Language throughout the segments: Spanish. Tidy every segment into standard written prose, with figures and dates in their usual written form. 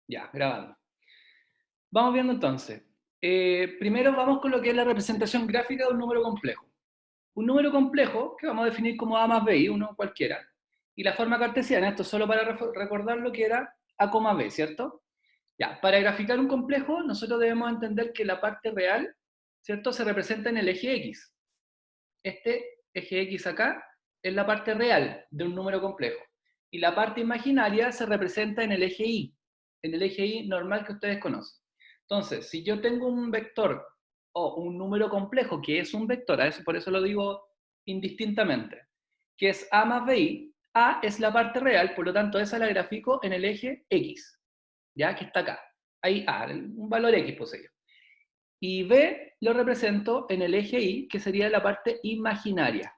Ya, grabando. Vamos viendo entonces. Primero vamos con lo que es la representación gráfica de un número complejo. Un número complejo, que vamos a definir como a más b, uno cualquiera. Y la forma cartesiana, esto solo para recordar lo que era a, b, ¿cierto? Ya, para graficar un complejo, nosotros debemos entender que la parte real, ¿cierto? Se representa en el eje X. Este eje X acá es la parte real de un número complejo. Y la parte imaginaria se representa en el eje Y normal que ustedes conocen. Entonces, si yo tengo un vector o un número complejo que es un vector, por eso lo digo indistintamente, que es a más bi, a es la parte real, por lo tanto esa la grafico en el eje X, ya que está acá. Ahí a, un valor X posee. Y b lo represento en el eje Y, que sería la parte imaginaria.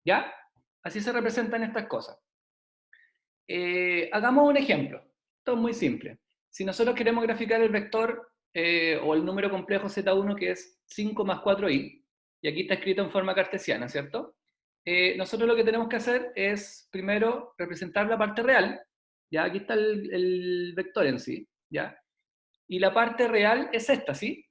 ¿Ya? Así se representan estas cosas. Hagamos un ejemplo. Esto es muy simple. Si nosotros queremos graficar el vector o el número complejo z1, que es 5 más 4i, y aquí está escrito en forma cartesiana, ¿cierto? Nosotros lo que tenemos que hacer es primero representar la parte real. ¿Ya? Aquí está el vector en sí. ¿Ya? Y la parte real es esta, ¿sí?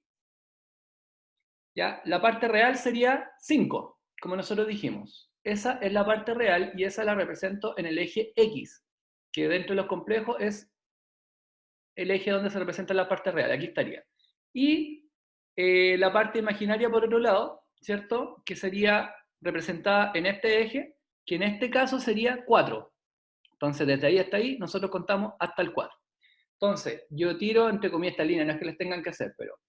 ¿Ya? La parte real sería 5, como nosotros dijimos. Esa es la parte real y esa la represento en el eje X, que dentro de los complejos es el eje donde se representa la parte real. Aquí estaría. Y la parte imaginaria, por otro lado, ¿cierto? Que sería representada en este eje, que en este caso sería 4. Entonces, desde ahí hasta ahí, nosotros contamos hasta el 4. Entonces, yo tiro entre comillas esta línea, no es que les tengan que hacer, pero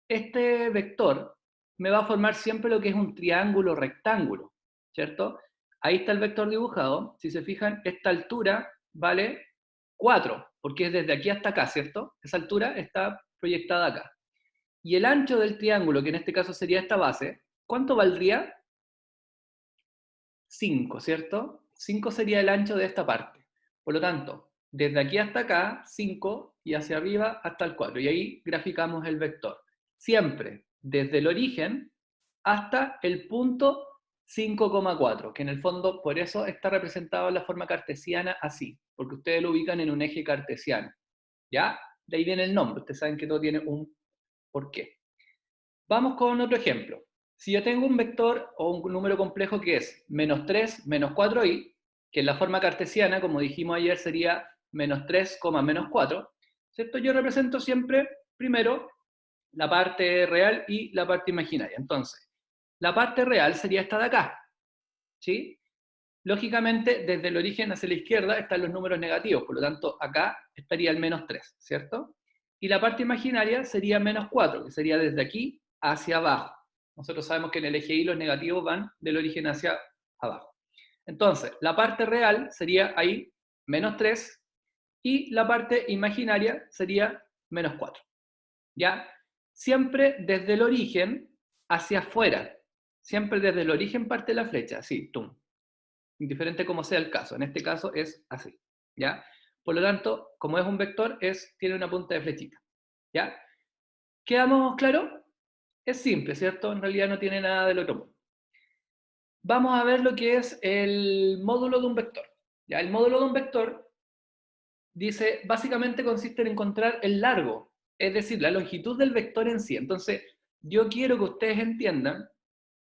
este vector me va a formar siempre lo que es un triángulo rectángulo, ¿cierto? Ahí está el vector dibujado. Si se fijan, esta altura vale 4, porque es desde aquí hasta acá, ¿cierto? Esa altura está proyectada acá. Y el ancho del triángulo, que en este caso sería esta base, ¿cuánto valdría? 5, ¿cierto? 5 sería el ancho de esta parte. Por lo tanto, desde aquí hasta acá, 5, y hacia arriba hasta el 4. Y ahí graficamos el vector. Siempre desde el origen hasta el punto 5,4, que en el fondo por eso está representado en la forma cartesiana así, porque ustedes lo ubican en un eje cartesiano. ¿Ya? De ahí viene el nombre. Ustedes saben que todo tiene un porqué. Vamos con otro ejemplo. Si yo tengo un vector o un número complejo que es menos 3 menos 4i, que en la forma cartesiana, como dijimos ayer, sería menos 3, menos 4, ¿cierto? Yo represento siempre, primero, la parte real y la parte imaginaria. Entonces, la parte real sería esta de acá, ¿sí? Lógicamente, desde el origen hacia la izquierda están los números negativos, por lo tanto, acá estaría el menos 3, ¿cierto? Y la parte imaginaria sería menos 4, que sería desde aquí hacia abajo. Nosotros sabemos que en el eje Y los negativos van del origen hacia abajo. Entonces, la parte real sería ahí menos 3 y la parte imaginaria sería menos 4. ¿Ya? Siempre desde el origen hacia afuera. Siempre desde el origen parte la flecha, así, tum, indiferente como sea el caso. En este caso es así, ¿ya? Por lo tanto, como es un vector, tiene una punta de flechita, ¿ya? ¿Quedamos claro? Es simple, ¿cierto? En realidad no tiene nada del otro mundo. Vamos a ver lo que es el módulo de un vector. ¿Ya? El módulo de un vector dice, básicamente consiste en encontrar el largo, es decir, la longitud del vector en sí. Entonces, yo quiero que ustedes entiendan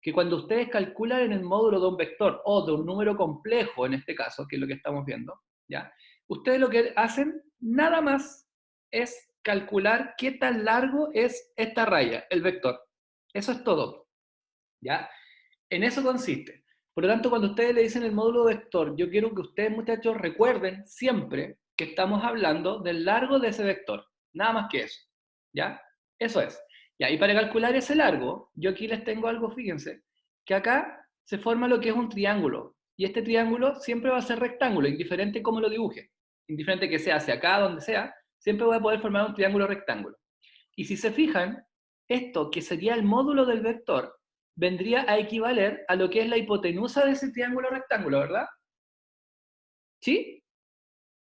que cuando ustedes calculan en el módulo de un vector o de un número complejo, en este caso, que es lo que estamos viendo, ¿ya? Ustedes lo que hacen nada más es calcular qué tan largo es esta raya, el vector. Eso es todo, ¿ya? En eso consiste. Por lo tanto, cuando ustedes le dicen el módulo vector, yo quiero que ustedes, muchachos, recuerden siempre que estamos hablando del largo de ese vector. Nada más que eso, ¿ya? Eso es. Ya, y para calcular ese largo, yo aquí les tengo algo, fíjense, que acá se forma lo que es un triángulo. Y este triángulo siempre va a ser rectángulo, indiferente cómo lo dibuje. Indiferente que sea hacia acá, donde sea, siempre voy a poder formar un triángulo rectángulo. Y si se fijan, esto que sería el módulo del vector, vendría a equivaler a lo que es la hipotenusa de ese triángulo rectángulo, ¿verdad? ¿Sí?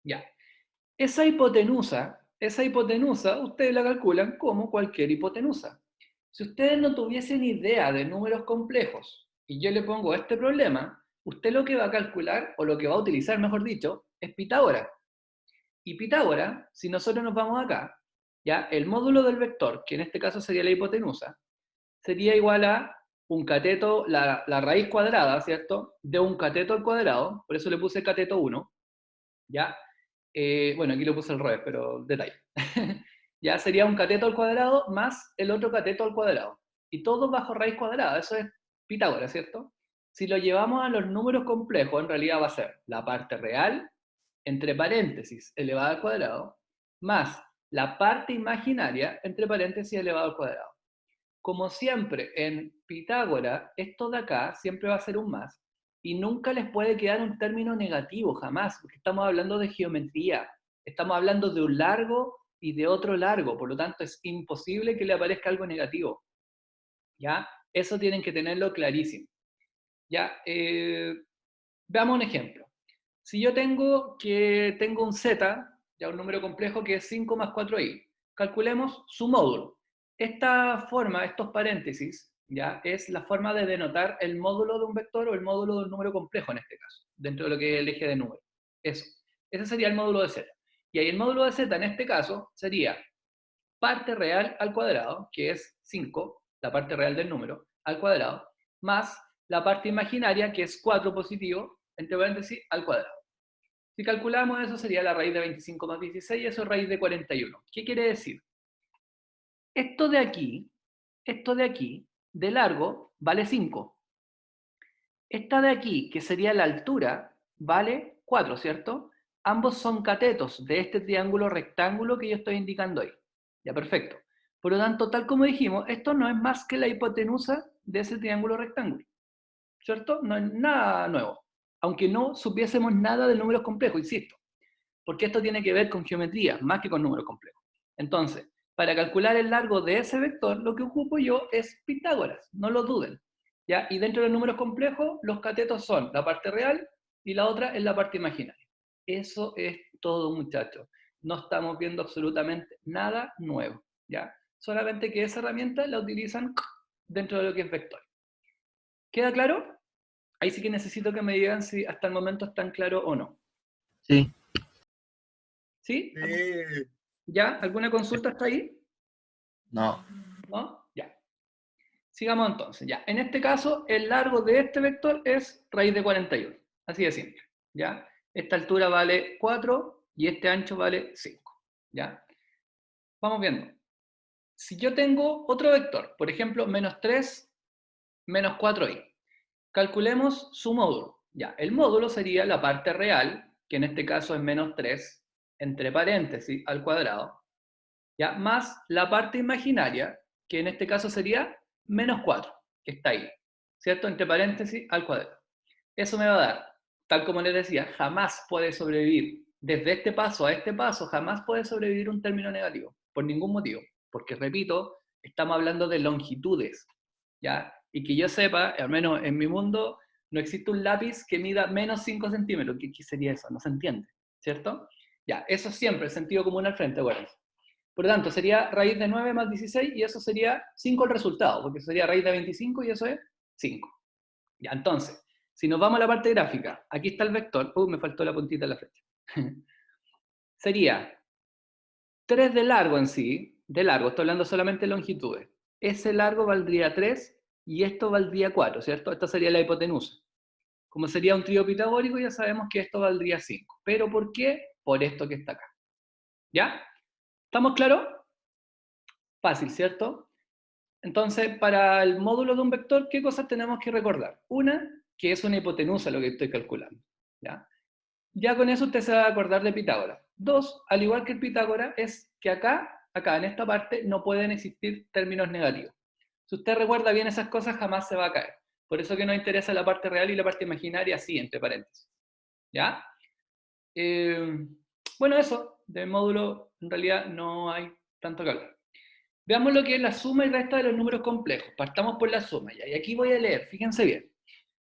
Ya. Esa hipotenusa, ustedes la calculan como cualquier hipotenusa. Si ustedes no tuviesen idea de números complejos y yo le pongo este problema, usted lo que va a calcular, o lo que va a utilizar, mejor dicho, es Pitágoras. Y Pitágoras, si nosotros nos vamos acá, ¿ya? El módulo del vector, que en este caso sería la hipotenusa, sería igual a un cateto, la raíz cuadrada, ¿cierto? De un cateto al cuadrado, por eso le puse cateto 1, ¿ya? Bueno, aquí lo puse al revés, pero detalle. Ya sería un cateto al cuadrado más el otro cateto al cuadrado. Y todo bajo raíz cuadrada, eso es Pitágoras, ¿cierto? Si lo llevamos a los números complejos, en realidad va a ser la parte real, entre paréntesis, elevada al cuadrado, más la parte imaginaria, entre paréntesis, elevado al cuadrado. Como siempre, en Pitágoras, esto de acá siempre va a ser un más, y nunca les puede quedar un término negativo, jamás, porque estamos hablando de geometría, estamos hablando de un largo y de otro largo, por lo tanto es imposible que le aparezca algo negativo, ¿ya? Eso tienen que tenerlo clarísimo, ¿ya? Veamos un ejemplo. Si yo tengo un z, ya un número complejo que es 5 más 4i, calculemos su módulo. Esta forma, estos paréntesis, ya es la forma de denotar el módulo de un vector o el módulo de un número complejo en este caso, dentro de lo que es el eje de número. Eso. Ese sería el módulo de z. Y ahí el módulo de z en este caso sería parte real al cuadrado, que es 5, la parte real del número, al cuadrado, más la parte imaginaria, que es 4 positivo, entre paréntesis, al cuadrado. Si calculamos eso, sería la raíz de 25 más 16, y eso es raíz de 41. ¿Qué quiere decir? Esto de aquí, de largo, vale 5. Esta de aquí, que sería la altura, vale 4, ¿cierto? Ambos son catetos de este triángulo rectángulo que yo estoy indicando ahí. Ya, perfecto. Por lo tanto, tal como dijimos, esto no es más que la hipotenusa de ese triángulo rectángulo, ¿cierto? No es nada nuevo. Aunque no supiésemos nada de números complejos, insisto. Porque esto tiene que ver con geometría, más que con números complejos. Entonces, para calcular el largo de ese vector, lo que ocupo yo es Pitágoras, no lo duden. ¿Ya? Y dentro de los números complejos, los catetos son la parte real y la otra es la parte imaginaria. Eso es todo, muchachos. No estamos viendo absolutamente nada nuevo. ¿Ya? Solamente que esa herramienta la utilizan dentro de lo que es vector. ¿Queda claro? Ahí sí que necesito que me digan si hasta el momento están claros o no. Sí. ¿Sí? Sí. ¿Ya? ¿Alguna consulta hasta ahí? No. ¿No? Ya. Sigamos entonces. Ya. En este caso, el largo de este vector es raíz de 41. Así de simple. ¿Ya? Esta altura vale 4 y este ancho vale 5. ¿Ya? Vamos viendo. Si yo tengo otro vector, por ejemplo, menos 3, menos 4i, calculemos su módulo. Ya. El módulo sería la parte real, que en este caso es menos 3, entre paréntesis, al cuadrado, ¿ya? Más la parte imaginaria, que en este caso sería menos 4, que está ahí, ¿cierto? Entre paréntesis al cuadrado. Eso me va a dar, tal como les decía, jamás puede sobrevivir, desde este paso a este paso, jamás puede sobrevivir un término negativo, por ningún motivo, porque repito, estamos hablando de longitudes, ¿ya? Y que yo sepa, al menos en mi mundo, no existe un lápiz que mida menos 5 centímetros. ¿Qué sería eso? No se entiende, ¿cierto? Ya, eso siempre, el sentido común al frente, bueno. Por lo tanto, sería raíz de 9 más 16 y eso sería 5 el resultado, porque sería raíz de 25 y eso es 5. Ya, entonces, si nos vamos a la parte gráfica, aquí está el vector. Me faltó la puntita de la flecha. Sería 3 de largo en sí, de largo, estoy hablando solamente de longitudes. Ese largo valdría 3 y esto valdría 4, ¿cierto? Esta sería la hipotenusa. Como sería un trío pitagórico, ya sabemos que esto valdría 5. ¿Pero por qué? Por esto que está acá. ¿Ya? ¿Estamos claros? Fácil, ¿cierto? Entonces, para el módulo de un vector, ¿qué cosas tenemos que recordar? Una, que es una hipotenusa lo que estoy calculando. Ya con eso usted se va a acordar de Pitágoras. Dos, al igual que el Pitágoras, es que acá en esta parte, no pueden existir términos negativos. Si usted recuerda bien esas cosas, jamás se va a caer. Por eso que nos interesa la parte real y la parte imaginaria, así, entre paréntesis. ¿Ya? Bueno, eso, del módulo, en realidad no hay tanto que hablar. Veamos lo que es la suma y resta de los números complejos. Partamos por la suma, ¿ya? Y aquí voy a leer, fíjense bien.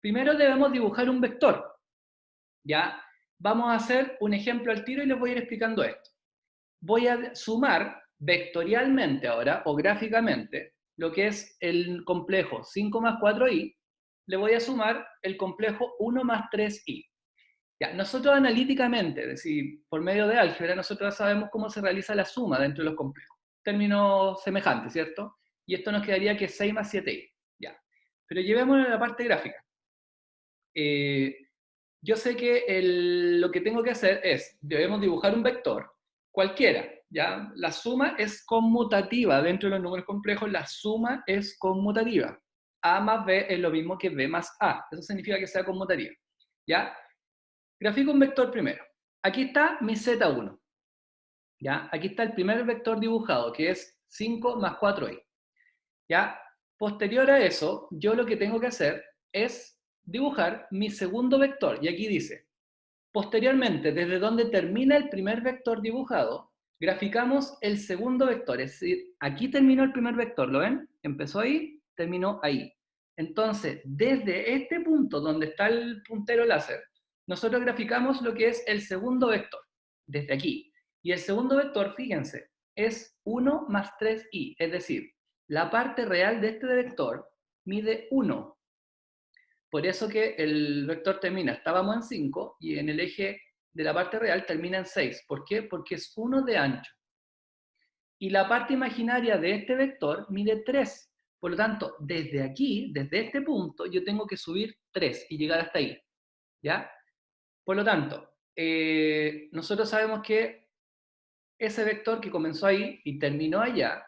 Primero debemos dibujar un vector, ¿ya? Vamos a hacer un ejemplo al tiro y les voy a ir explicando esto. Voy a sumar vectorialmente ahora, o gráficamente, lo que es el complejo 5 más 4i, le voy a sumar el complejo 1 más 3i. Ya, nosotros analíticamente, es decir, por medio de álgebra, nosotros sabemos cómo se realiza la suma dentro de los complejos. Término semejante, ¿cierto? Y esto nos quedaría que 6 más 7i. Ya. Pero llevémoslo a la parte gráfica. Yo sé que lo que tengo que hacer es, debemos dibujar un vector, cualquiera, ¿ya? La suma es conmutativa, dentro de los números complejos la suma es conmutativa. A más B es lo mismo que B más A, eso significa que sea conmutativa, ¿ya? Grafico un vector primero. Aquí está mi Z1, ¿ya? Aquí está el primer vector dibujado, que es 5 más 4i, ¿ya? Posterior a eso, yo lo que tengo que hacer es dibujar mi segundo vector, y aquí dice, posteriormente, desde donde termina el primer vector dibujado, graficamos el segundo vector, es decir, aquí terminó el primer vector, ¿lo ven? Empezó ahí, terminó ahí. Entonces, desde este punto donde está el puntero láser, nosotros graficamos lo que es el segundo vector, desde aquí. Y el segundo vector, fíjense, es 1 más 3i, es decir, la parte real de este vector mide 1. Por eso que el vector termina, estábamos en 5, y en el eje de la parte real termina en 6. ¿Por qué? Porque es 1 de ancho. Y la parte imaginaria de este vector mide 3. Por lo tanto, desde aquí, desde este punto, yo tengo que subir 3 y llegar hasta ahí. ¿Ya? Por lo tanto, nosotros sabemos que ese vector que comenzó ahí y terminó allá,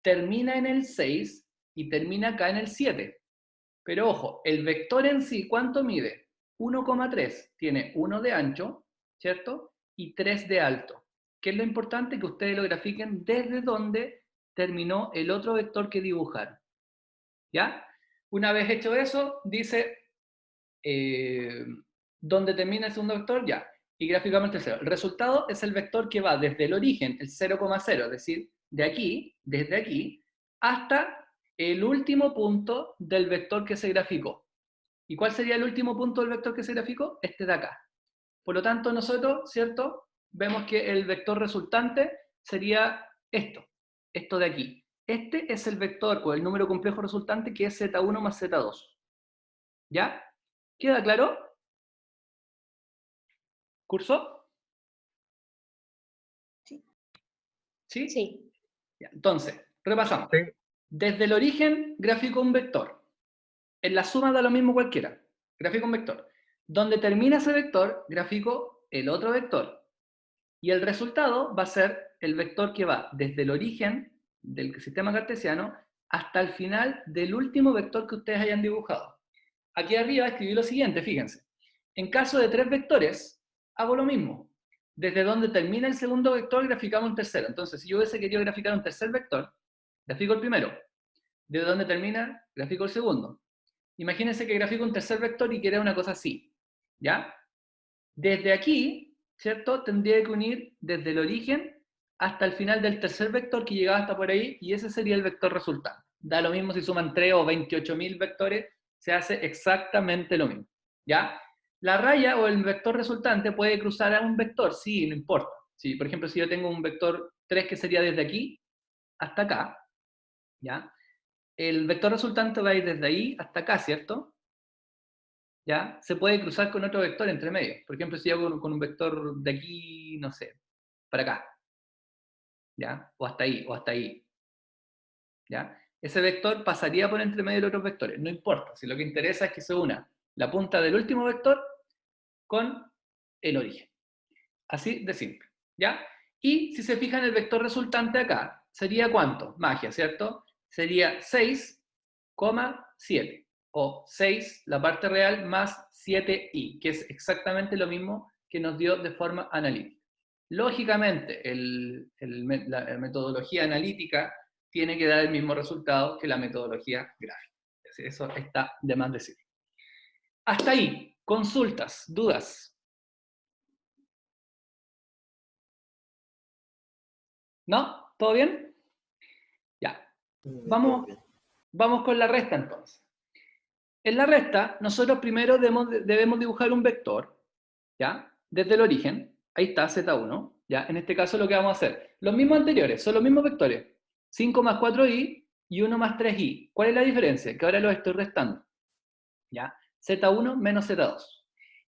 termina en el 6 y termina acá en el 7. Pero ojo, el vector en sí, ¿cuánto mide? 1,3. Tiene 1 de ancho, ¿cierto? Y 3 de alto. ¿Qué es lo importante? Que ustedes lo grafiquen desde donde terminó el otro vector que dibujaron. ¿Ya? Una vez hecho eso, dice, ¿dónde termina el segundo vector? Ya. Y graficamos el tercero. El resultado es el vector que va desde el origen, el 0,0, es decir, de aquí, desde aquí, hasta el último punto del vector que se graficó. ¿Y cuál sería el último punto del vector que se graficó? Este de acá. Por lo tanto, nosotros, ¿cierto? Vemos que el vector resultante sería esto de aquí. Este es el vector o el número complejo resultante, que es Z1 más Z2. ¿Ya? ¿Queda claro? ¿Curso? Sí. ¿Sí? Sí. Ya, entonces, repasamos. Sí. Desde el origen, gráfico un vector. En la suma da lo mismo cualquiera. Gráfico un vector. Donde termina ese vector, gráfico el otro vector. Y el resultado va a ser el vector que va desde el origen del sistema cartesiano hasta el final del último vector que ustedes hayan dibujado. Aquí arriba escribí lo siguiente, fíjense. En caso de 3 vectores, hago lo mismo. Desde donde termina el segundo vector, graficamos un tercero. Entonces, si yo hubiese querido graficar un tercer vector, grafico el primero. Desde donde termina, grafico el segundo. Imagínense que grafico un tercer vector y quiera una cosa así. ¿Ya? Desde aquí, ¿cierto? Tendría que unir desde el origen hasta el final del tercer vector que llegaba hasta por ahí, y ese sería el vector resultante. Da lo mismo si suman 3 o 28.000 vectores, se hace exactamente lo mismo. ¿Ya? La raya o el vector resultante puede cruzar a un vector, sí, no importa. Sí, por ejemplo, si yo tengo un vector 3 que sería desde aquí hasta acá, ¿ya? El vector resultante va a ir desde ahí hasta acá, ¿cierto? ¿Ya? Se puede cruzar con otro vector entre medio. Por ejemplo, si yo hago con un vector de aquí, no sé, para acá, ¿ya? O hasta ahí, o hasta ahí, ¿ya? Ese vector pasaría por entre medio de los otros vectores. No importa, si lo que interesa es que se una la punta del último vector con el origen. Así de simple, ¿ya? Y si se fijan, el vector resultante acá sería ¿cuánto? Magia, ¿cierto? Sería 6,7. O 6, la parte real, más 7i, que es exactamente lo mismo que nos dio de forma analítica. Lógicamente, la metodología analítica tiene que dar el mismo resultado que la metodología gráfica. Eso está de más decir. Hasta ahí, consultas, dudas. ¿No? ¿Todo bien? Ya. Vamos con la resta entonces. En la resta, nosotros primero debemos dibujar un vector, ¿ya? Desde el origen, ahí está, Z1, ¿ya? En este caso lo que vamos a hacer, los mismos anteriores, son los mismos vectores, 5 más 4i y 1 más 3i. ¿Cuál es la diferencia? Que ahora los estoy restando, ¿ya? Z1 menos Z2.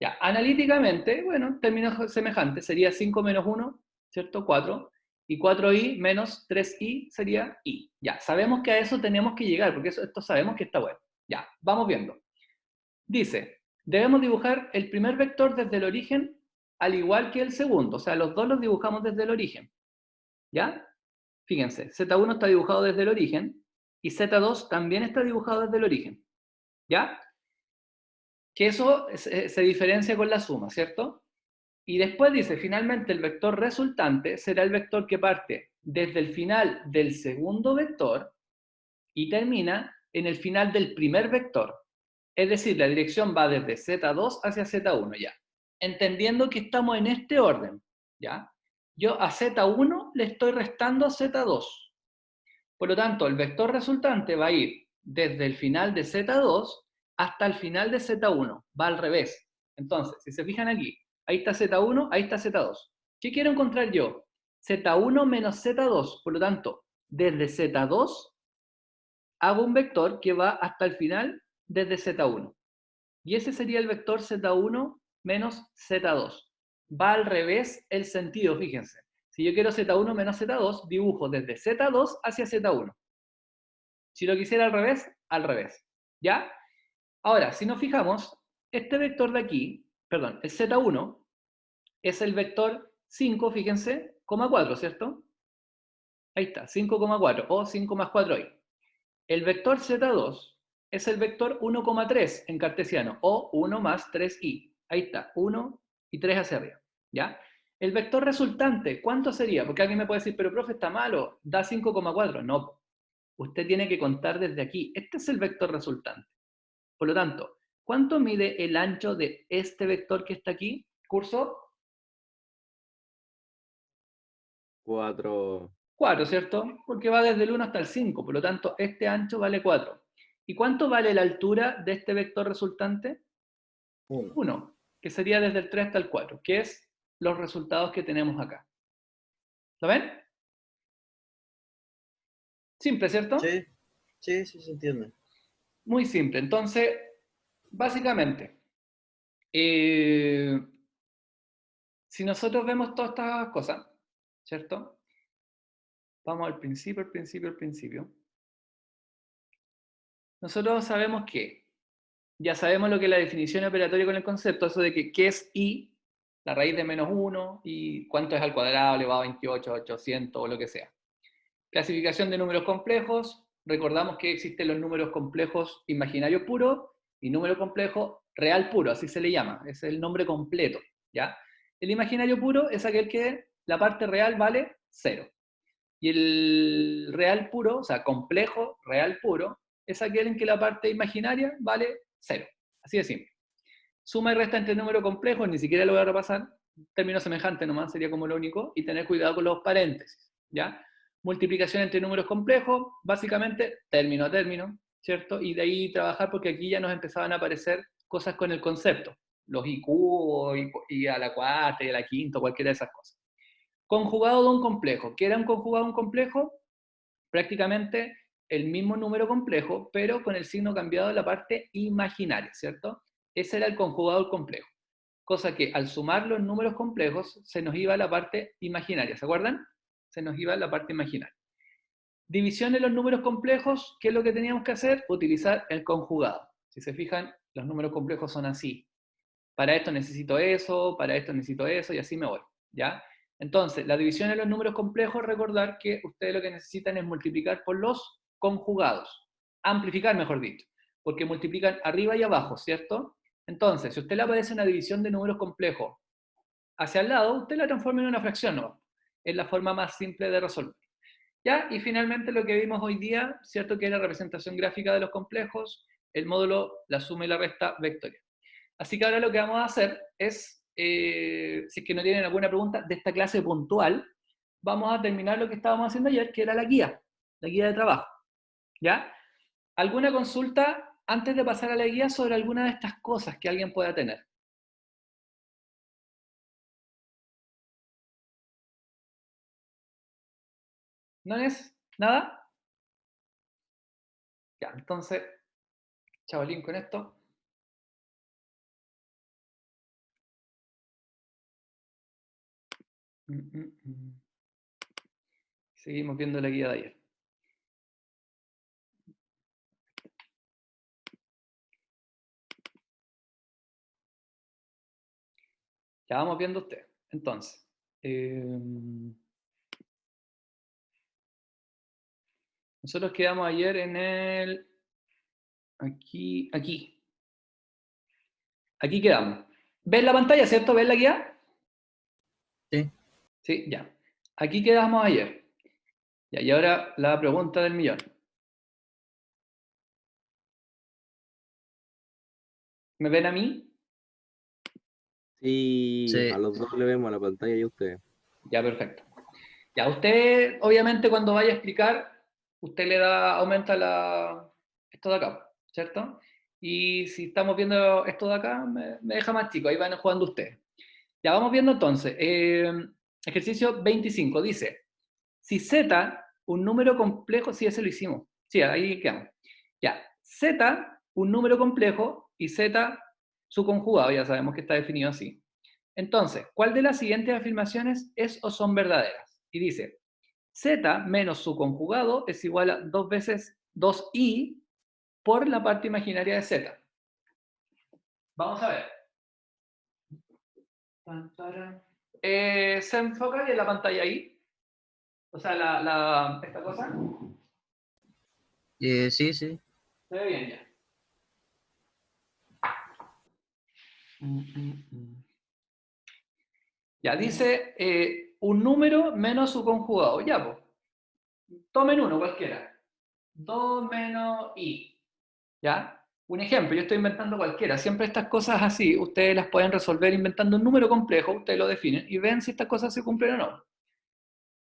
Ya, analíticamente, bueno, términos semejantes, sería 5 menos 1, ¿cierto? 4. Y 4i menos 3i sería i. Ya, sabemos que a eso tenemos que llegar, porque esto sabemos que está bueno. Ya, vamos viendo. Dice, debemos dibujar el primer vector desde el origen al igual que el segundo. O sea, los dos los dibujamos desde el origen. ¿Ya? Fíjense, Z1 está dibujado desde el origen y Z2 también está dibujado desde el origen. ¿Ya? Que eso se diferencia con la suma, ¿cierto? Y después dice, finalmente el vector resultante será el vector que parte desde el final del segundo vector y termina en el final del primer vector. Es decir, la dirección va desde Z2 hacia Z1 ya. Entendiendo que estamos en este orden, ¿ya? Yo a Z1 le estoy restando a Z2. Por lo tanto, el vector resultante va a ir desde el final de Z2 hasta el final de Z1. Va al revés. Entonces, si se fijan aquí, ahí está Z1, ahí está Z2. ¿Qué quiero encontrar yo? Z1 menos Z2. Por lo tanto, desde Z2 hago un vector que va hasta el final desde Z1. Y ese sería el vector Z1 menos Z2. Va al revés el sentido, fíjense. Si yo quiero Z1 menos Z2, dibujo desde Z2 hacia Z1. Si lo quisiera al revés. ¿Ya? Ahora, si nos fijamos, este vector de aquí, perdón, el Z1 es el vector 5, fíjense, coma 4, ¿cierto? Ahí está, 5,4 o 5 más 4i. El vector Z2 es el vector 1,3 en cartesiano o 1 más 3i. Ahí está, 1 y 3 hacia arriba. ¿Ya? El vector resultante, ¿cuánto sería? Porque alguien me puede decir, pero profe, está malo, da 5,4. No, usted tiene que contar desde aquí. Este es el vector resultante. Por lo tanto, ¿cuánto mide el ancho de este vector que está aquí? Curso 4. 4, ¿cierto? Porque va desde el 1 hasta el 5, por lo tanto, este ancho vale 4. ¿Y cuánto vale la altura de este vector resultante? 1. 1, que sería desde el 3 hasta el 4, que es los resultados que tenemos acá. ¿Lo ven? Simple, ¿cierto? Sí, sí, sí se entiende. Muy simple. Entonces, básicamente, eh, si nosotros vemos todas estas cosas, ¿cierto? Vamos al principio, al principio, al principio. Nosotros sabemos que, ya sabemos lo que es la definición operatoria con el concepto, eso de que qué es i, la raíz de menos 1, y cuánto es al cuadrado elevado a 28, 800 o lo que sea. Clasificación de números complejos. Recordamos que existen los números complejos imaginarios puros y número complejo real puro, así se le llama, es el nombre completo, ¿ya? El imaginario puro es aquel que la parte real vale 0. Y el real puro, o sea, complejo real puro, es aquel en que la parte imaginaria vale 0. Así de simple. Suma y resta entre números complejos, ni siquiera lo voy a repasar, término semejante nomás sería como lo único, y tener cuidado con los paréntesis, ¿ya? Multiplicación entre números complejos, básicamente término a término, ¿cierto? Y de ahí trabajar porque aquí ya nos empezaban a aparecer cosas con el concepto, los IQ y a la cuarta y a la quinta, cualquiera de esas cosas. Conjugado de un complejo. ¿Qué era un conjugado de un complejo? Prácticamente el mismo número complejo, pero con el signo cambiado en la parte imaginaria, ¿cierto? Ese era el conjugador complejo. Cosa que al sumar los números complejos se nos iba a la parte imaginaria, ¿se acuerdan? Se nos iba a la parte imaginaria. División de los números complejos, ¿qué es lo que teníamos que hacer? Utilizar el conjugado. Si se fijan, los números complejos son así. Para esto necesito eso, para esto necesito eso, y así me voy, ¿ya? Entonces, la división de los números complejos, recordar que ustedes lo que necesitan es multiplicar por los conjugados. Amplificar, mejor dicho, porque multiplican arriba y abajo, ¿cierto? Entonces, si a usted le aparece una división de números complejos hacia el lado, usted la transforma en una fracción, ¿no? Es la forma más simple de resolver. ¿Ya? Y finalmente lo que vimos hoy día, ¿cierto? Que es la representación gráfica de los complejos, el módulo, la suma y la resta vectorial. Así que ahora lo que vamos a hacer es, si es que no tienen alguna pregunta de esta clase puntual, vamos a terminar lo que estábamos haciendo ayer, que era la guía de trabajo. ¿Ya? ¿Alguna consulta antes de pasar a la guía sobre alguna de estas cosas que alguien pueda tener? ¿No es nada? Ya, entonces, chavalín con esto. Seguimos viendo la guía de ayer. Ya vamos viendo usted. Entonces, nosotros quedamos ayer en el... Aquí. Aquí quedamos. ¿Ves la pantalla, cierto? ¿Ves la guía? Sí. Sí, ya. Aquí quedamos ayer. Ya, y ahora la pregunta del millón. ¿Me ven a mí? Sí, Sí. a los dos le vemos a la pantalla y a ustedes. Ya, perfecto. Ya, usted, obviamente, cuando vaya a explicar, usted le da, aumenta esto de acá, ¿cierto? Y si estamos viendo esto de acá, me deja más chico, ahí van jugando ustedes. Ya, vamos viendo entonces. Ejercicio 25, dice, si z, un número complejo, sí, ese lo hicimos. Sí, ahí quedamos. Ya, z, un número complejo, y z, su conjugado, ya sabemos que está definido así. Entonces, ¿cuál de las siguientes afirmaciones es o son verdaderas? Y dice, z menos su conjugado es igual a 2 veces 2i por la parte imaginaria de z. Vamos a ver. ¿Se enfoca en la pantalla ahí? O sea, esta cosa. Sí, sí. Se ve bien ya. Ya, dice un número menos su conjugado. Ya, pues. Tomen uno, cualquiera. 2 menos i. ¿Ya? Un ejemplo, yo estoy inventando cualquiera. Siempre estas cosas así, ustedes las pueden resolver inventando un número complejo, ustedes lo definen, y ven si estas cosas se cumplen o no.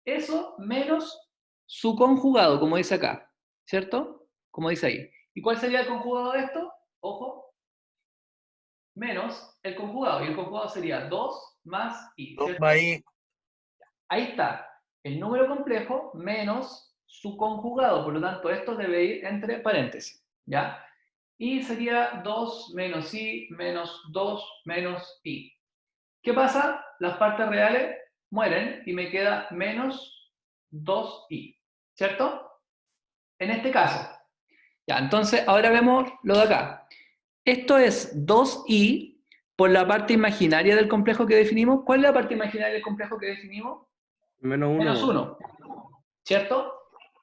Eso menos su conjugado, como dice acá. ¿Cierto? Como dice ahí. ¿Y cuál sería el conjugado de esto? Ojo. Menos el conjugado. Y el conjugado sería 2 más i. ¿Cierto? Ahí está. El número complejo menos su conjugado. Por lo tanto, esto debe ir entre paréntesis. ¿Ya? Y sería 2 menos i menos 2 menos i. ¿Qué pasa? Las partes reales mueren y me queda menos 2i. ¿Cierto? En este caso. Ya, entonces ahora vemos lo de acá. Esto es 2i por la parte imaginaria del complejo que definimos. ¿Cuál es la parte imaginaria del complejo que definimos? Menos uno. Menos 1. ¿Cierto?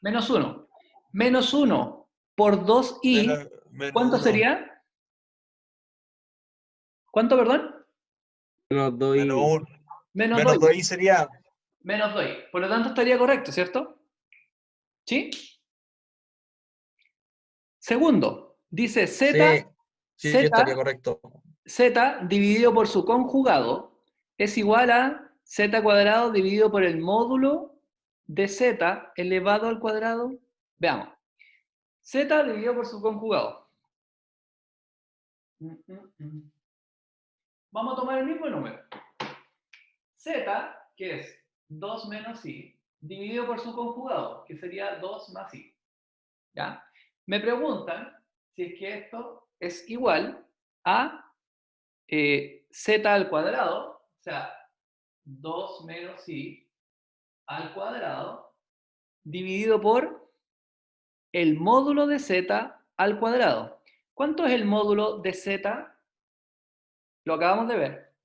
Menos 1. Menos 1 por 2i. ¿Cuánto sería? ¿Cuánto, perdón? Menos 2 y... Menos 2i sería... Menos 2i. Por lo tanto, estaría correcto, ¿cierto? ¿Sí? Segundo, dice z, Sí, z, estaría correcto. z dividido por su conjugado es igual a z cuadrado dividido por el módulo de z elevado al cuadrado. Veamos. Z dividido por su conjugado. Vamos a tomar el mismo número. Z, que es 2 menos i, dividido por su conjugado, que sería 2 más i. ¿Ya? Me preguntan si es que esto es igual a z al cuadrado, o sea, 2 menos i al cuadrado, dividido por el módulo de z al cuadrado. ¿Cuánto es el módulo de z? Lo acabamos de ver.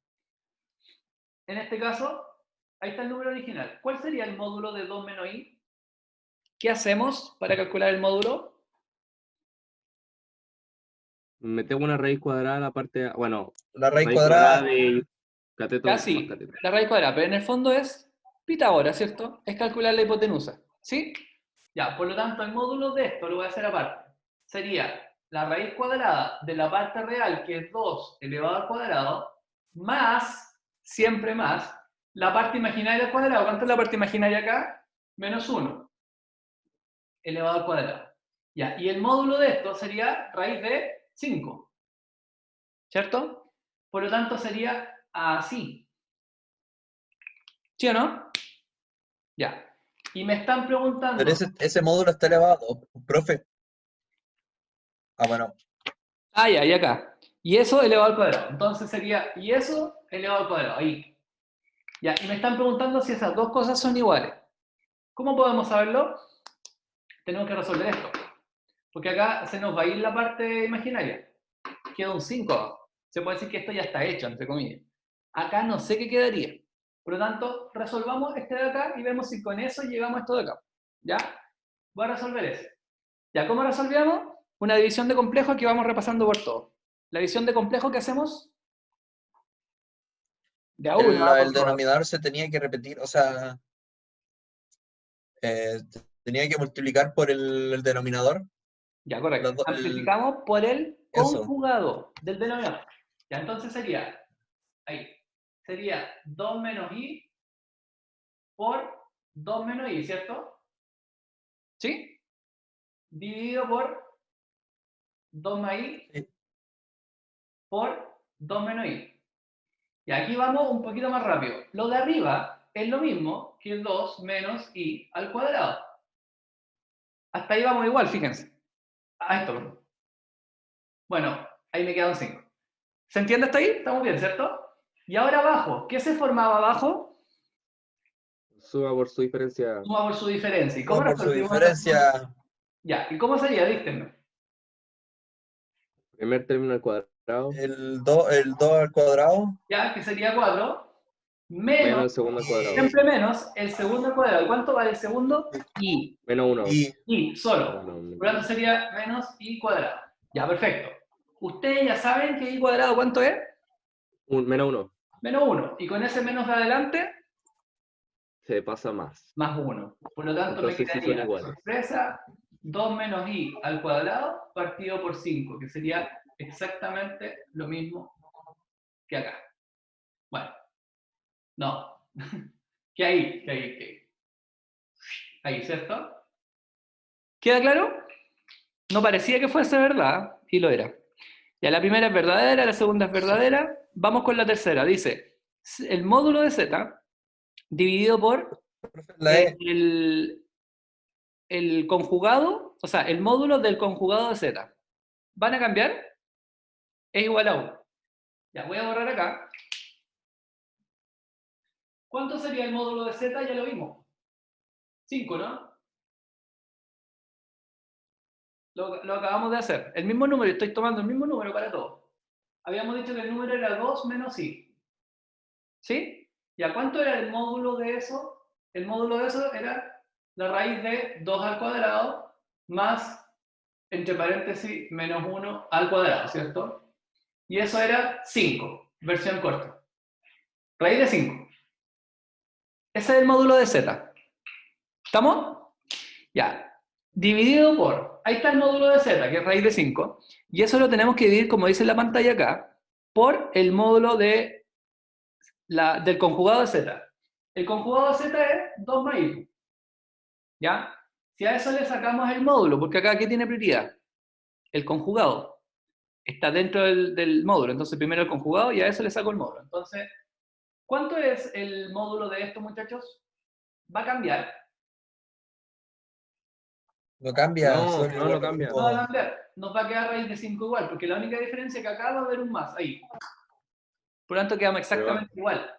En este caso, ahí está el número original. ¿Cuál sería el módulo de 2 menos i? ¿Qué hacemos para calcular el módulo? Metemos una raíz cuadrada a la parte... Bueno, La raíz raíz cuadrada. de cateto más Casi, cateto. la raíz cuadrada, pero en el fondo es Pitágoras, ¿cierto? Es calcular la hipotenusa, ¿sí? Ya, por lo tanto, el módulo de esto lo voy a hacer aparte. Sería la raíz cuadrada de la parte real, que es 2 elevado al cuadrado, más, siempre más, la parte imaginaria al cuadrado. ¿Cuánto es la parte imaginaria acá? Menos 1 elevado al cuadrado. Ya, y el módulo de esto sería raíz de 5, ¿cierto? Por lo tanto, sería así. ¿Sí o no? Ya. Y me están preguntando... Pero ese módulo está elevado, profe. Ah, bueno. Ah, ya, y acá. Y eso elevado al cuadrado. Entonces sería, y eso elevado al cuadrado. Ahí. Ya, y me están preguntando si esas dos cosas son iguales. ¿Cómo podemos saberlo? Tenemos que resolver esto. Porque acá se nos va a ir la parte imaginaria. Queda un 5. Se puede decir que esto ya está hecho, entre comillas. Acá no sé qué quedaría. Por lo tanto, resolvamos este de acá y vemos si con eso llegamos a esto de acá. ¿Ya? Voy a resolver ese. ¿Ya cómo resolvíamos? Una división de complejo que vamos repasando por todo. La división de complejo que hacemos de a El, uno, por el favor. denominador se tenía que repetir, o sea, tenía que multiplicar por el denominador. Ya, correcto. Los do- el- Amplificamos por el eso. conjugado del denominador. Ya, entonces sería, ahí, sería 2 menos i por 2 menos i, ¿cierto? ¿Sí? Dividido por 2 más i Sí. por 2 menos i. Y aquí vamos un poquito más rápido. Lo de arriba es lo mismo que 2 menos i al cuadrado. Hasta ahí vamos igual, fíjense. A esto, perdón. Bueno, ahí me quedan 5. ¿Se entiende hasta ahí? Estamos bien, ¿cierto? Y ahora abajo, ¿qué se formaba abajo? Suma por su diferencia. Suma por su diferencia. ¿Y cómo Como por su resolvimos esta suma? diferencia, Ya, ¿y cómo sería? Díctenme. Primer término al cuadrado el 2 al cuadrado Ya, que sería 4, menos el menos, segundo al cuadrado. siempre menos, el segundo al cuadrado. ¿Y cuánto vale el segundo? I. Menos 1. y Solo. Por lo tanto sería menos i cuadrado. Ya, perfecto. Ustedes ya saben que i cuadrado, ¿cuánto es? Menos 1. Menos 1. Y con ese menos de adelante, Se pasa más. más 1. Por lo tanto, me Entonces sí son quedaría, iguales. sorpresa, 2 menos i al cuadrado partido por 5, que sería exactamente lo mismo que acá. Bueno, no. Que ahí. Ahí, ¿cierto? ¿Queda claro? No parecía que fuese verdad, y lo era. Ya la primera es verdadera, la segunda es verdadera. Vamos con la tercera. Dice, el módulo de z dividido por la E. el conjugado, o sea, el módulo del conjugado de z. ¿Van a cambiar? Es igual a 1. Ya, voy a borrar acá. ¿Cuánto sería el módulo de z? Ya lo vimos. 5, ¿no? Lo acabamos de hacer. El mismo número, estoy tomando el mismo número para todos. Habíamos dicho que el número era 2 menos i. ¿Sí? ¿Y a cuánto era el módulo de eso? El módulo de eso era la raíz de 2 al cuadrado más, entre paréntesis, menos 1 al cuadrado, ¿cierto? Y eso era 5, versión corta. Raíz de 5. Ese es el módulo de z. ¿Estamos? Ya. Dividido por, ahí está el módulo de z, que es raíz de 5, y eso lo tenemos que dividir, como dice en la pantalla acá, por el módulo del conjugado de z. El conjugado de z es 2 más i. ¿Ya? Si a eso le sacamos el módulo, porque acá, ¿qué tiene prioridad? El conjugado. Está dentro del módulo, entonces primero el conjugado y a eso le saco el módulo. Entonces, ¿cuánto es el módulo de esto, muchachos? Va a cambiar. No cambia, No, son no igual. cambia. No va a cambiar. Nos va a quedar raíz de 5 igual, porque la única diferencia es que acá va a haber un más, ahí. Por lo tanto, quedamos exactamente igual.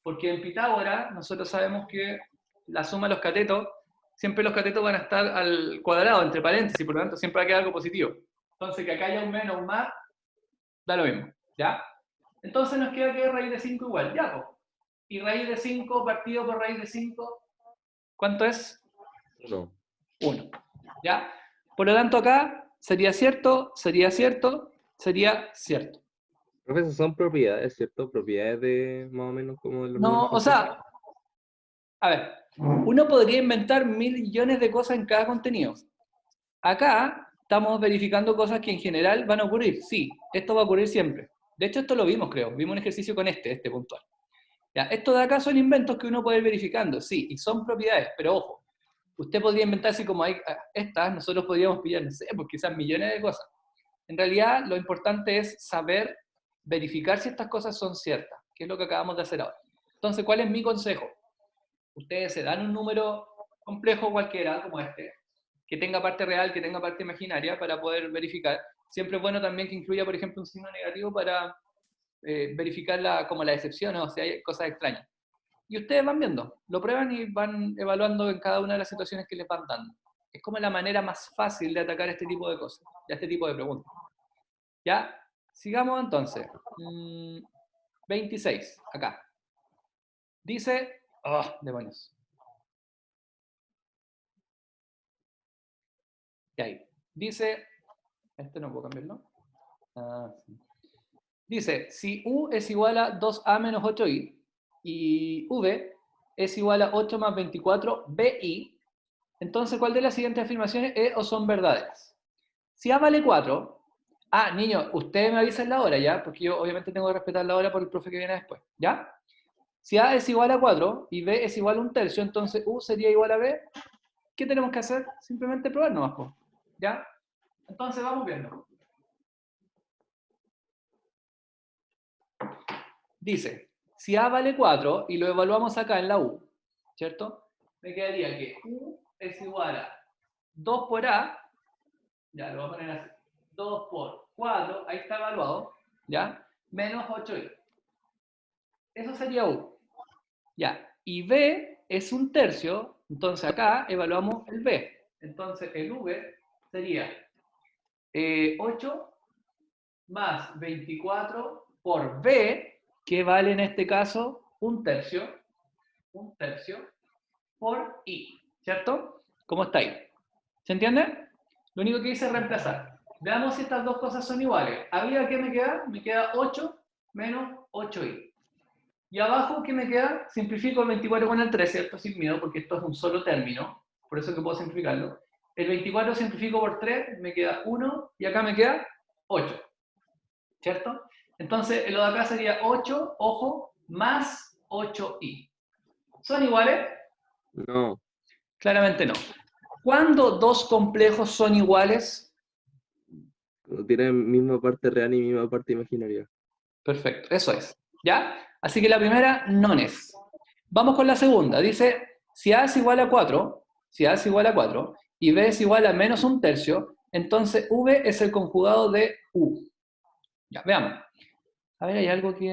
Porque en Pitágoras, nosotros sabemos que la suma de los catetos, siempre los catetos van a estar al cuadrado, entre paréntesis, por lo tanto, siempre va a quedar algo positivo. Entonces, que acá haya un menos, un más, da lo mismo, ¿ya? Entonces nos queda que raíz de 5 igual, ya, pues. Y raíz de 5 partido por raíz de 5, ¿cuánto es? 1. 1, ¿ya? Por lo tanto, acá sería cierto, sería cierto, sería cierto. Profesor, son propiedades, ¿cierto? Propiedades de más o menos como de los No, números o complejos. sea, a ver, uno podría inventar 1000 millones de cosas en cada contenido. Acá estamos verificando cosas que en general van a ocurrir. Sí, esto va a ocurrir siempre. De hecho, esto lo vimos, creo. Vimos un ejercicio con este puntual. Ya, esto de acá son inventos que uno puede ir verificando, sí, y son propiedades, pero ojo, usted podría inventarse como hay estas, nosotros podríamos pillar, no sé, pues quizás millones de cosas. En realidad, lo importante es saber verificar si estas cosas son ciertas, que es lo que acabamos de hacer ahora. Entonces, ¿cuál es mi consejo? Ustedes se dan un número complejo cualquiera, como este, que tenga parte real, que tenga parte imaginaria, para poder verificar. Siempre es bueno también que incluya, por ejemplo, un signo negativo para verificar como la excepción o si hay cosas extrañas. y ustedes van viendo, lo prueban y van evaluando en cada una de las situaciones que les van dando. Es como la manera más fácil de atacar este tipo de cosas, este tipo de preguntas. ¿Ya? Sigamos entonces. 26, acá. Dice, demonios. Y ahí. Dice, este no puedo cambiarlo. Sí. Dice, si U es igual a 2A menos 8I y V es igual a 8 más 24 BI, entonces, ¿cuál de las siguientes afirmaciones es o son verdaderas? Si A vale 4, niño, ustedes me avisan la hora, ¿ya? Porque yo obviamente tengo que respetar la hora por el profe que viene después, ¿ya? Si A es igual a 4 y B es igual a 1/3, entonces U sería igual a B. ¿Qué tenemos que hacer? Simplemente probar nomás, ¿ya? Entonces vamos viendo. Dice, si A vale 4 y lo evaluamos acá en la U, ¿cierto? Me quedaría que U es igual a 2 por A, ya lo voy a poner así, 2 por 4, ahí está evaluado, ¿ya? Menos 8i. Eso sería U. Ya, y B es 1/3, entonces acá evaluamos el B. Entonces el V sería 8 más 24 por B, que vale en este caso 1/3, por I, ¿cierto? ¿Cómo está ahí? ¿Se entiende? Lo único que hice es reemplazar. Veamos si estas dos cosas son iguales. Arriba, ¿qué me queda? Me queda 8 menos 8i. Y abajo, ¿qué me queda? Simplifico el 24 con el 3, ¿cierto? Sin miedo, porque esto es un solo término. Por eso que puedo simplificarlo. El 24 simplifico por 3, me queda 1, y acá me queda 8. ¿Cierto? Entonces, lo de acá sería 8, ojo, más 8i. ¿Son iguales? No. Claramente no. ¿Cuándo dos complejos son iguales? Tienen misma parte real y misma parte imaginaria. Perfecto, eso es. ¿Ya? Así que la primera, no es. Vamos con la segunda. Dice, si A es igual a 4, si A es igual a 4 y B es igual a menos 1/3, entonces V es el conjugado de U. Ya, veamos. A ver, hay algo que...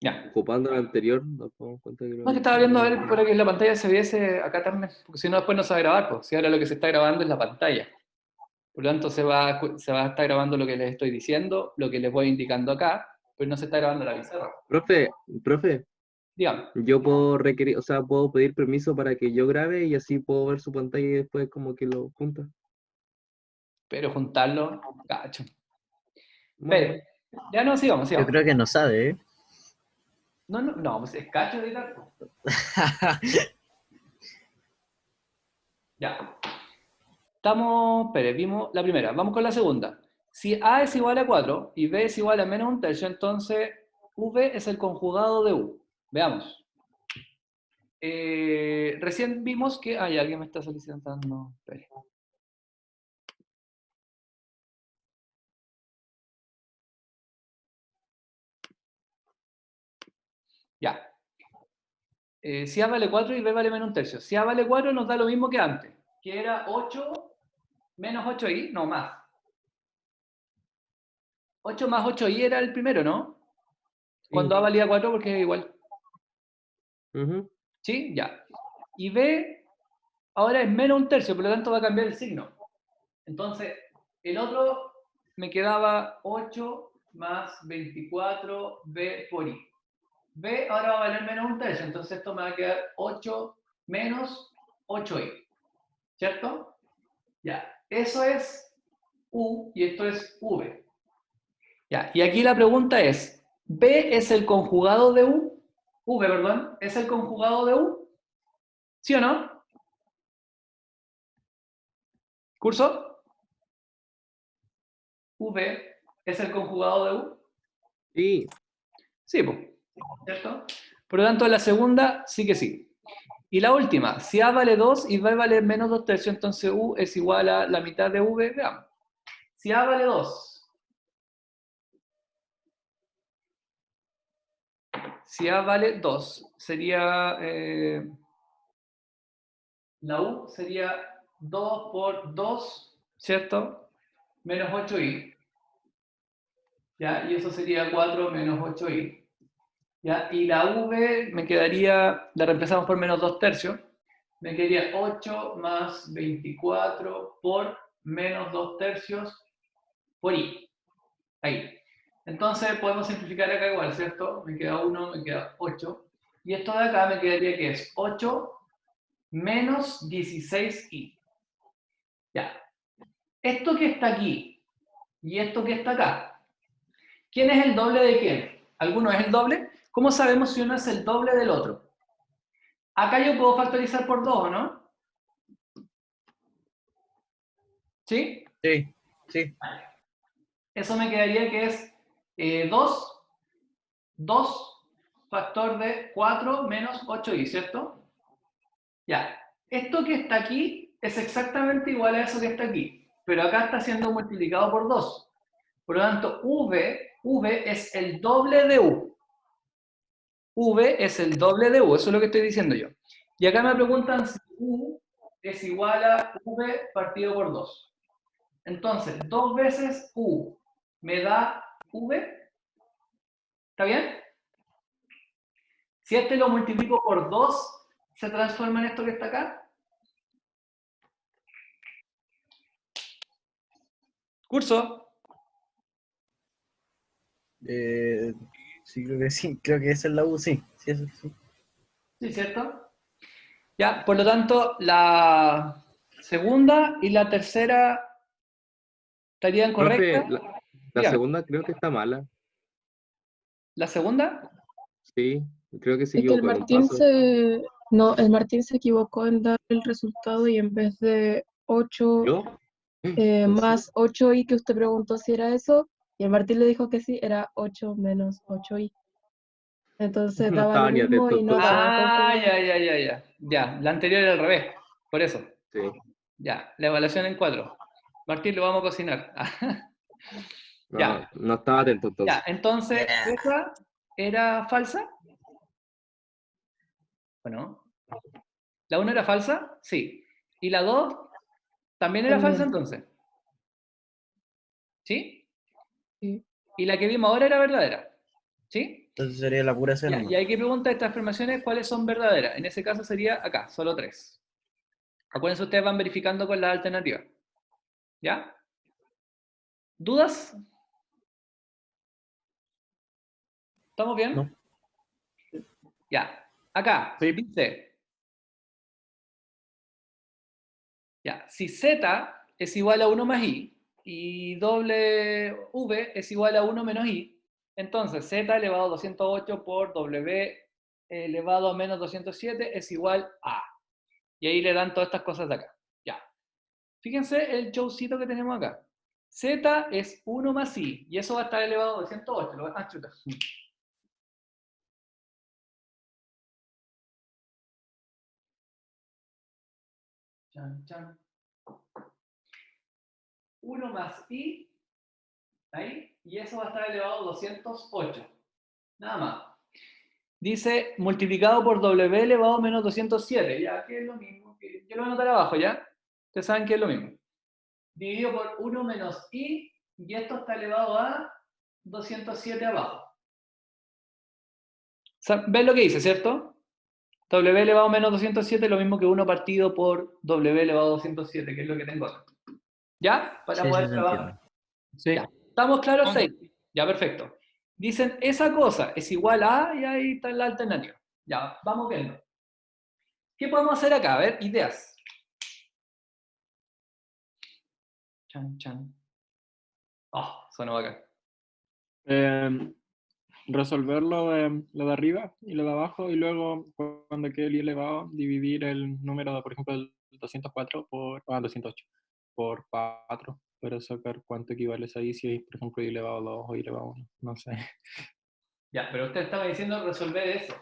Ya. Ocupando el anterior, nos damos cuenta que No, que estaba viendo a ver para que la pantalla se viese acá también, porque si no después no se va a grabar, pues. Si ahora lo que se está grabando es la pantalla. Por lo tanto, se va a estar grabando lo que les estoy diciendo, lo que les voy indicando acá, pero no se está grabando la pizarra. Profe, Dígame. yo puedo requerir, o sea, puedo pedir permiso para que yo grabe y así puedo ver su pantalla y después como que lo junta. Pero juntarlo, gacho. Bueno, Espere, ya no, sigamos, Yo sigamos. creo que no sabe, ¿eh? No, pues es cacho de Ya. Espere, vimos la primera. Vamos con la segunda. Si A es igual a 4 y B es igual a menos 1/3, entonces V es el conjugado de U. Veamos. Recién vimos que... alguien me está solicitando... Espere. Ya. Si A vale 4 y B vale menos 1/3. Si A vale 4 nos da lo mismo que antes, que era 8 menos 8i, no, más. 8 más 8i era el primero, ¿no? sí. Cuando A valía 4 porque es igual. Ujú. ¿Sí? Ya. Y B ahora es menos 1/3, por lo tanto va a cambiar el signo. Entonces, el otro me quedaba 8 más 24b por i. B ahora va a valer menos 1/3, entonces esto me va a quedar 8 menos 8i. ¿Cierto? Ya. Eso es U y esto es V. Ya. Y aquí la pregunta es, ¿B es el conjugado de U? V, perdón, ¿es el conjugado de U? ¿Sí o no? ¿Curso? V es el conjugado de U. Sí, Sí, pues, ¿cierto? Por lo tanto, la segunda sí que sí. Y la última, si A vale 2 y B vale menos 2/3, entonces U es igual a la mitad de V. Veamos. Si A vale 2, si A vale 2, sería... la U sería 2 por 2, ¿cierto? menos 8i. ¿Ya? Y eso sería 4 menos 8i. ¿Ya? Y la v me quedaría, la reemplazamos por menos 2 tercios, me quedaría 8 más 24 por menos 2 tercios por i. Ahí. Entonces podemos simplificar acá igual, ¿cierto? Me queda 1, me queda 8. Y esto de acá me quedaría que es 8 menos 16i. Ya. Esto que está aquí y esto que está acá, ¿quién es el doble de quién? ¿Alguno es el doble? ¿Cómo sabemos si uno es el doble del otro? Acá yo puedo factorizar por 2, ¿no? ¿Sí? Sí, sí. Eso me quedaría que es 2 factor de 4 menos 8i, ¿cierto? Ya. Esto que está aquí es exactamente igual a eso que está aquí, pero acá está siendo multiplicado por 2. Por lo tanto, v es el doble de u. V es el doble de u, eso es lo que estoy diciendo yo. Y acá me preguntan si u es igual a v partido por 2. Entonces, 2 veces u me da v. ¿Está bien? Si este lo multiplico por 2, ¿se transforma en esto que está acá? Curso. Sí, creo que sí. Creo que esa es la U, sí. Sí, eso sí. Sí, ¿cierto? Ya, por lo tanto, la segunda y la tercera estarían correctas. Profe, la Dígame. segunda creo que está mala. ¿La segunda? Sí, creo que se Es que el equivocó en un Martín paso. no, el Martín se equivocó en dar el resultado y en vez de 8 ¿Yo? ¿En más serio? 8i que usted preguntó si era eso, y el Martín le dijo que sí, era 8 menos 8i. Entonces No daba lo estaba ni mismo atento y no entonces. tampoco. Ya. Ya, la anterior era al revés. Por eso. Sí. Ya, la evaluación en 4. Martín, lo vamos a cocinar. No, Ya, no estaba atento ya. entonces. Entonces, Yeah. ¿esa era falsa? ¿O no? ¿La 1 era falsa? Sí. ¿Y la 2 también era falsa También. entonces? ¿Sí? Sí. ¿Y la que vimos ahora era verdadera? ¿Sí? Entonces sería la pura C Ya, nomás. y hay que preguntar estas afirmaciones cuáles son verdaderas. En ese caso sería acá, solo 3. Acuérdense, ustedes van verificando con las alternativas. ¿Ya? ¿Dudas? ¿Estamos bien? No. Ya. Acá, Sí. dice. Ya, si z es igual a 1 más i y w es igual a 1 menos i, entonces z elevado a 208 por w elevado a menos 207 es igual a. Y ahí le dan todas estas cosas de acá. Ya. Fíjense el showcito que tenemos acá. Z es 1 más i, y eso va a estar elevado a 208. Lo voy a chutar. Chan, chan. 1 más i, ahí, y eso va a estar elevado a 208. Nada más. Dice multiplicado por w elevado a menos 207, ya, que es lo mismo. Yo lo voy a anotar abajo, ¿ya? Ustedes saben que es lo mismo. Dividido por 1 menos i, y esto está elevado a 207 abajo. ¿Ven lo que dice, cierto? W elevado a menos 207 es lo mismo que 1 partido por W elevado a 207, que es lo que tengo acá. ¿Ya? Para Sí, sí, poder se trabajar. entiende. Sí. Ya. ¿Estamos claros hasta ahí? Ya, perfecto. Dicen, esa cosa es igual a, y ahí está la alternativa. Ya, vamos viendo. ¿Qué podemos hacer acá? A ver, ideas. Chan, chan. Oh, sonó bacán. Resolverlo lo de arriba y lo de abajo, y luego cuando quede el i elevado, dividir el número, de, por ejemplo, el 204 por 208 por 4 para sacar cuánto equivale eso ahí, si hay, por ejemplo, i elevado a 2 o i elevado a 1, no sé. Ya, pero usted estaba diciendo resolver eso.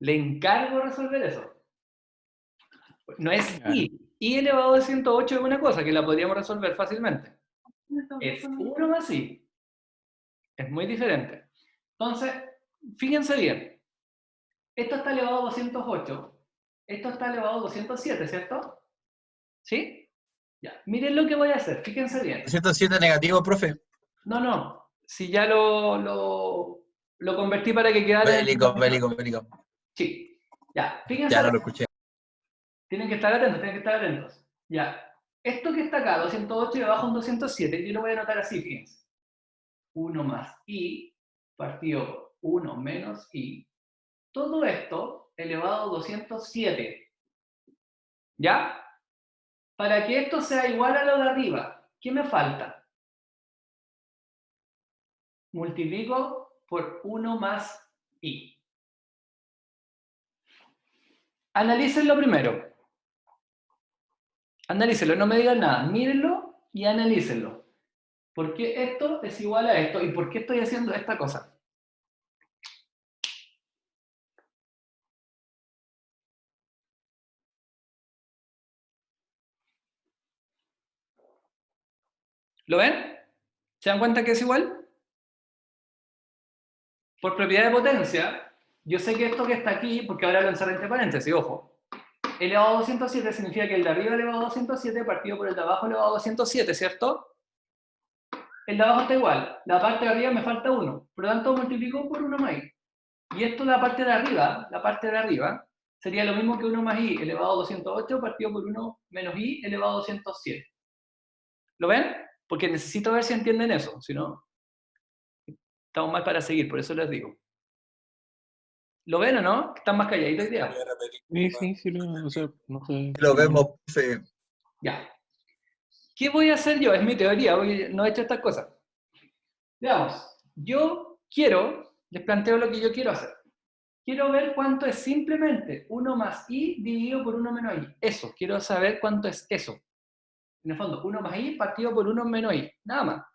Le encargo resolver eso. No es Ya. i elevado a 108 es una cosa que la podríamos resolver fácilmente. Es 1 más i. Es muy diferente. Entonces, fíjense bien. Esto está elevado a 208. Esto está elevado a 207, ¿cierto? ¿Sí? Ya, miren lo que voy a hacer, fíjense bien. 207 negativo, profe. No, si ya lo convertí para que quedara en... Bélico. Sí, ya, Ya fíjense, no lo escuché. tienen que estar atentos. Ya, esto que está acá, 208 y abajo un 207, yo lo voy a anotar así, fíjense. 1 más i partido por 1 menos i. Todo esto elevado a 207. ¿Ya? Para que esto sea igual a lo de arriba, ¿qué me falta? Multiplico por 1 más i. Analícenlo primero. Analícenlo, no me digan nada. Mírenlo y analícenlo. ¿Por qué esto es igual a esto? ¿Y por qué estoy haciendo esta cosa? ¿Lo ven? ¿Se dan cuenta que es igual? Por propiedad de potencia, yo sé que esto que está aquí, porque ahora lo encerré entre paréntesis, ojo. Elevado a 207 significa que el de arriba elevado a 207 partido por el de abajo elevado a 207, ¿cierto? El de abajo está igual. La parte de arriba me falta 1. Por lo tanto, multiplico por 1 más i. Y esto, la parte de arriba, sería lo mismo que 1 más i elevado a 208 partido por 1 menos i elevado a 207. ¿Lo ven? Porque necesito ver si entienden eso. Si no, estamos mal para seguir, por eso les digo. ¿Lo ven o no? Están más calladitos hoy día. Sí, o sea, no sé. Lo vemos, profe. Ya. ¿Qué voy a hacer yo? Es mi teoría, porque no he hecho estas cosas. Veamos, les planteo lo que yo quiero hacer. Quiero ver cuánto es simplemente 1 más i dividido por 1 menos i. Eso, quiero saber cuánto es eso. En el fondo, 1 más i partido por 1 menos i. Nada más.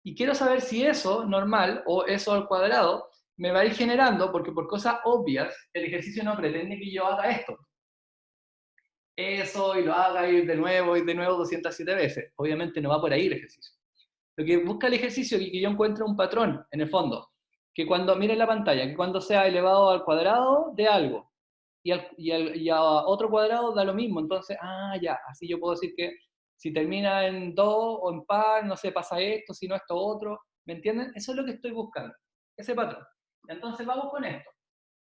Y quiero saber si eso normal o eso al cuadrado me va a ir generando, porque por cosas obvias, el ejercicio no pretende que yo haga esto. Eso y lo haga y de nuevo 207 veces. Obviamente no va por ahí el ejercicio. Lo que busca el ejercicio es que yo encuentre un patrón, en el fondo, que cuando, miren la pantalla, que cuando sea elevado al cuadrado de algo, y a otro cuadrado da lo mismo, entonces, ya, así yo puedo decir que si termina en 2 o en par, no sé, pasa esto, si no esto otro, ¿me entienden? Eso es lo que estoy buscando, ese patrón. Entonces vamos con esto.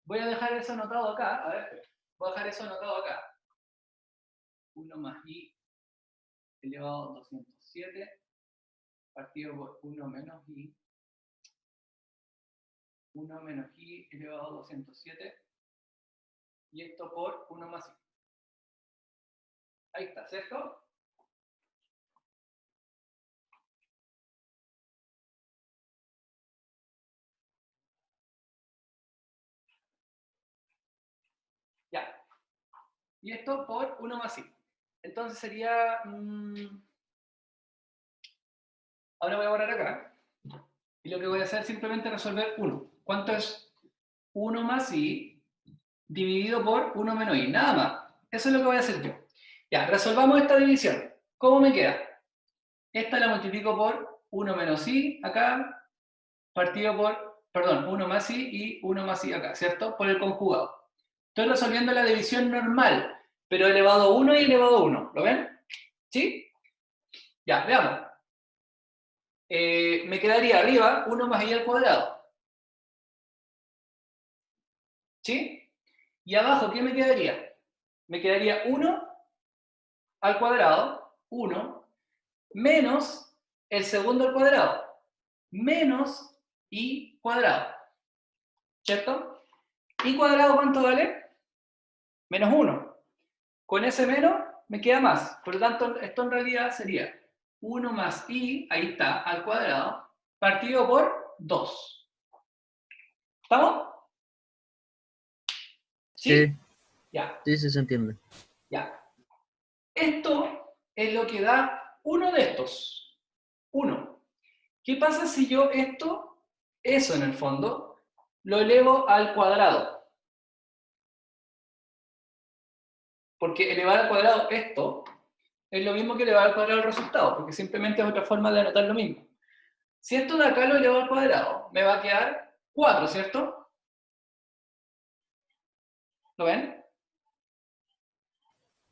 Voy a dejar eso anotado acá, a ver, voy a dejar eso anotado acá. 1 más i elevado a 207 partido por 1 menos i 1 menos i elevado a 207 y esto por 1 más i. Ahí está, ¿cierto? Ya. Y esto por 1 más i. Entonces sería... ahora voy a borrar acá. Y lo que voy a hacer es simplemente resolver 1. ¿Cuánto es 1 más i dividido por 1 menos i? Nada más. Eso es lo que voy a hacer yo. Ya, resolvamos esta división. ¿Cómo me queda? Esta la multiplico por 1 menos i acá, partido por, perdón, 1 más i y 1 más i acá, ¿cierto? Por el conjugado. Estoy resolviendo la división normal, pero elevado a 1 y elevado a 1. ¿Lo ven? ¿Sí? Ya, veamos. Me quedaría arriba 1 más i al cuadrado. ¿Sí? Y abajo, ¿qué me quedaría? Me quedaría 1 al cuadrado, 1, menos el segundo al cuadrado, menos i cuadrado. ¿Cierto? ¿I cuadrado cuánto vale? Menos 1. Con ese menos me queda más. Por lo tanto, esto en realidad sería 1 más i, ahí está, al cuadrado, partido por 2. ¿Estamos? ¿Sí? Sí, Ya, sí, sí se entiende. ya. Esto es lo que da uno de estos. 1. ¿Qué pasa si yo eso en el fondo, lo elevo al cuadrado? Porque elevar al cuadrado esto es lo mismo que elevar al cuadrado el resultado, porque simplemente es otra forma de anotar lo mismo. Si esto de acá lo elevo al cuadrado, me va a quedar 4, ¿cierto? ¿Lo ven?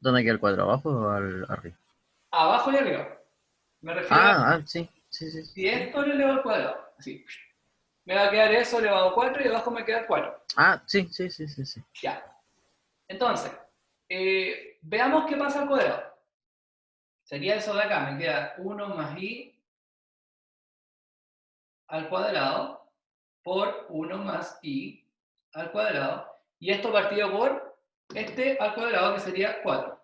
¿Dónde queda el cuadro? ¿Abajo o arriba? Abajo y arriba. Me refiero a Sí, sí, sí. si esto lo elevo al cuadrado. Así. Me va a quedar eso elevado a 4 y abajo me queda 4. Sí, sí, sí, sí, sí. Ya. Entonces, veamos qué pasa al cuadrado. Sería eso de acá. Me queda 1 más i al cuadrado por 1 más i al cuadrado. Y esto partido por este al cuadrado, que sería 4.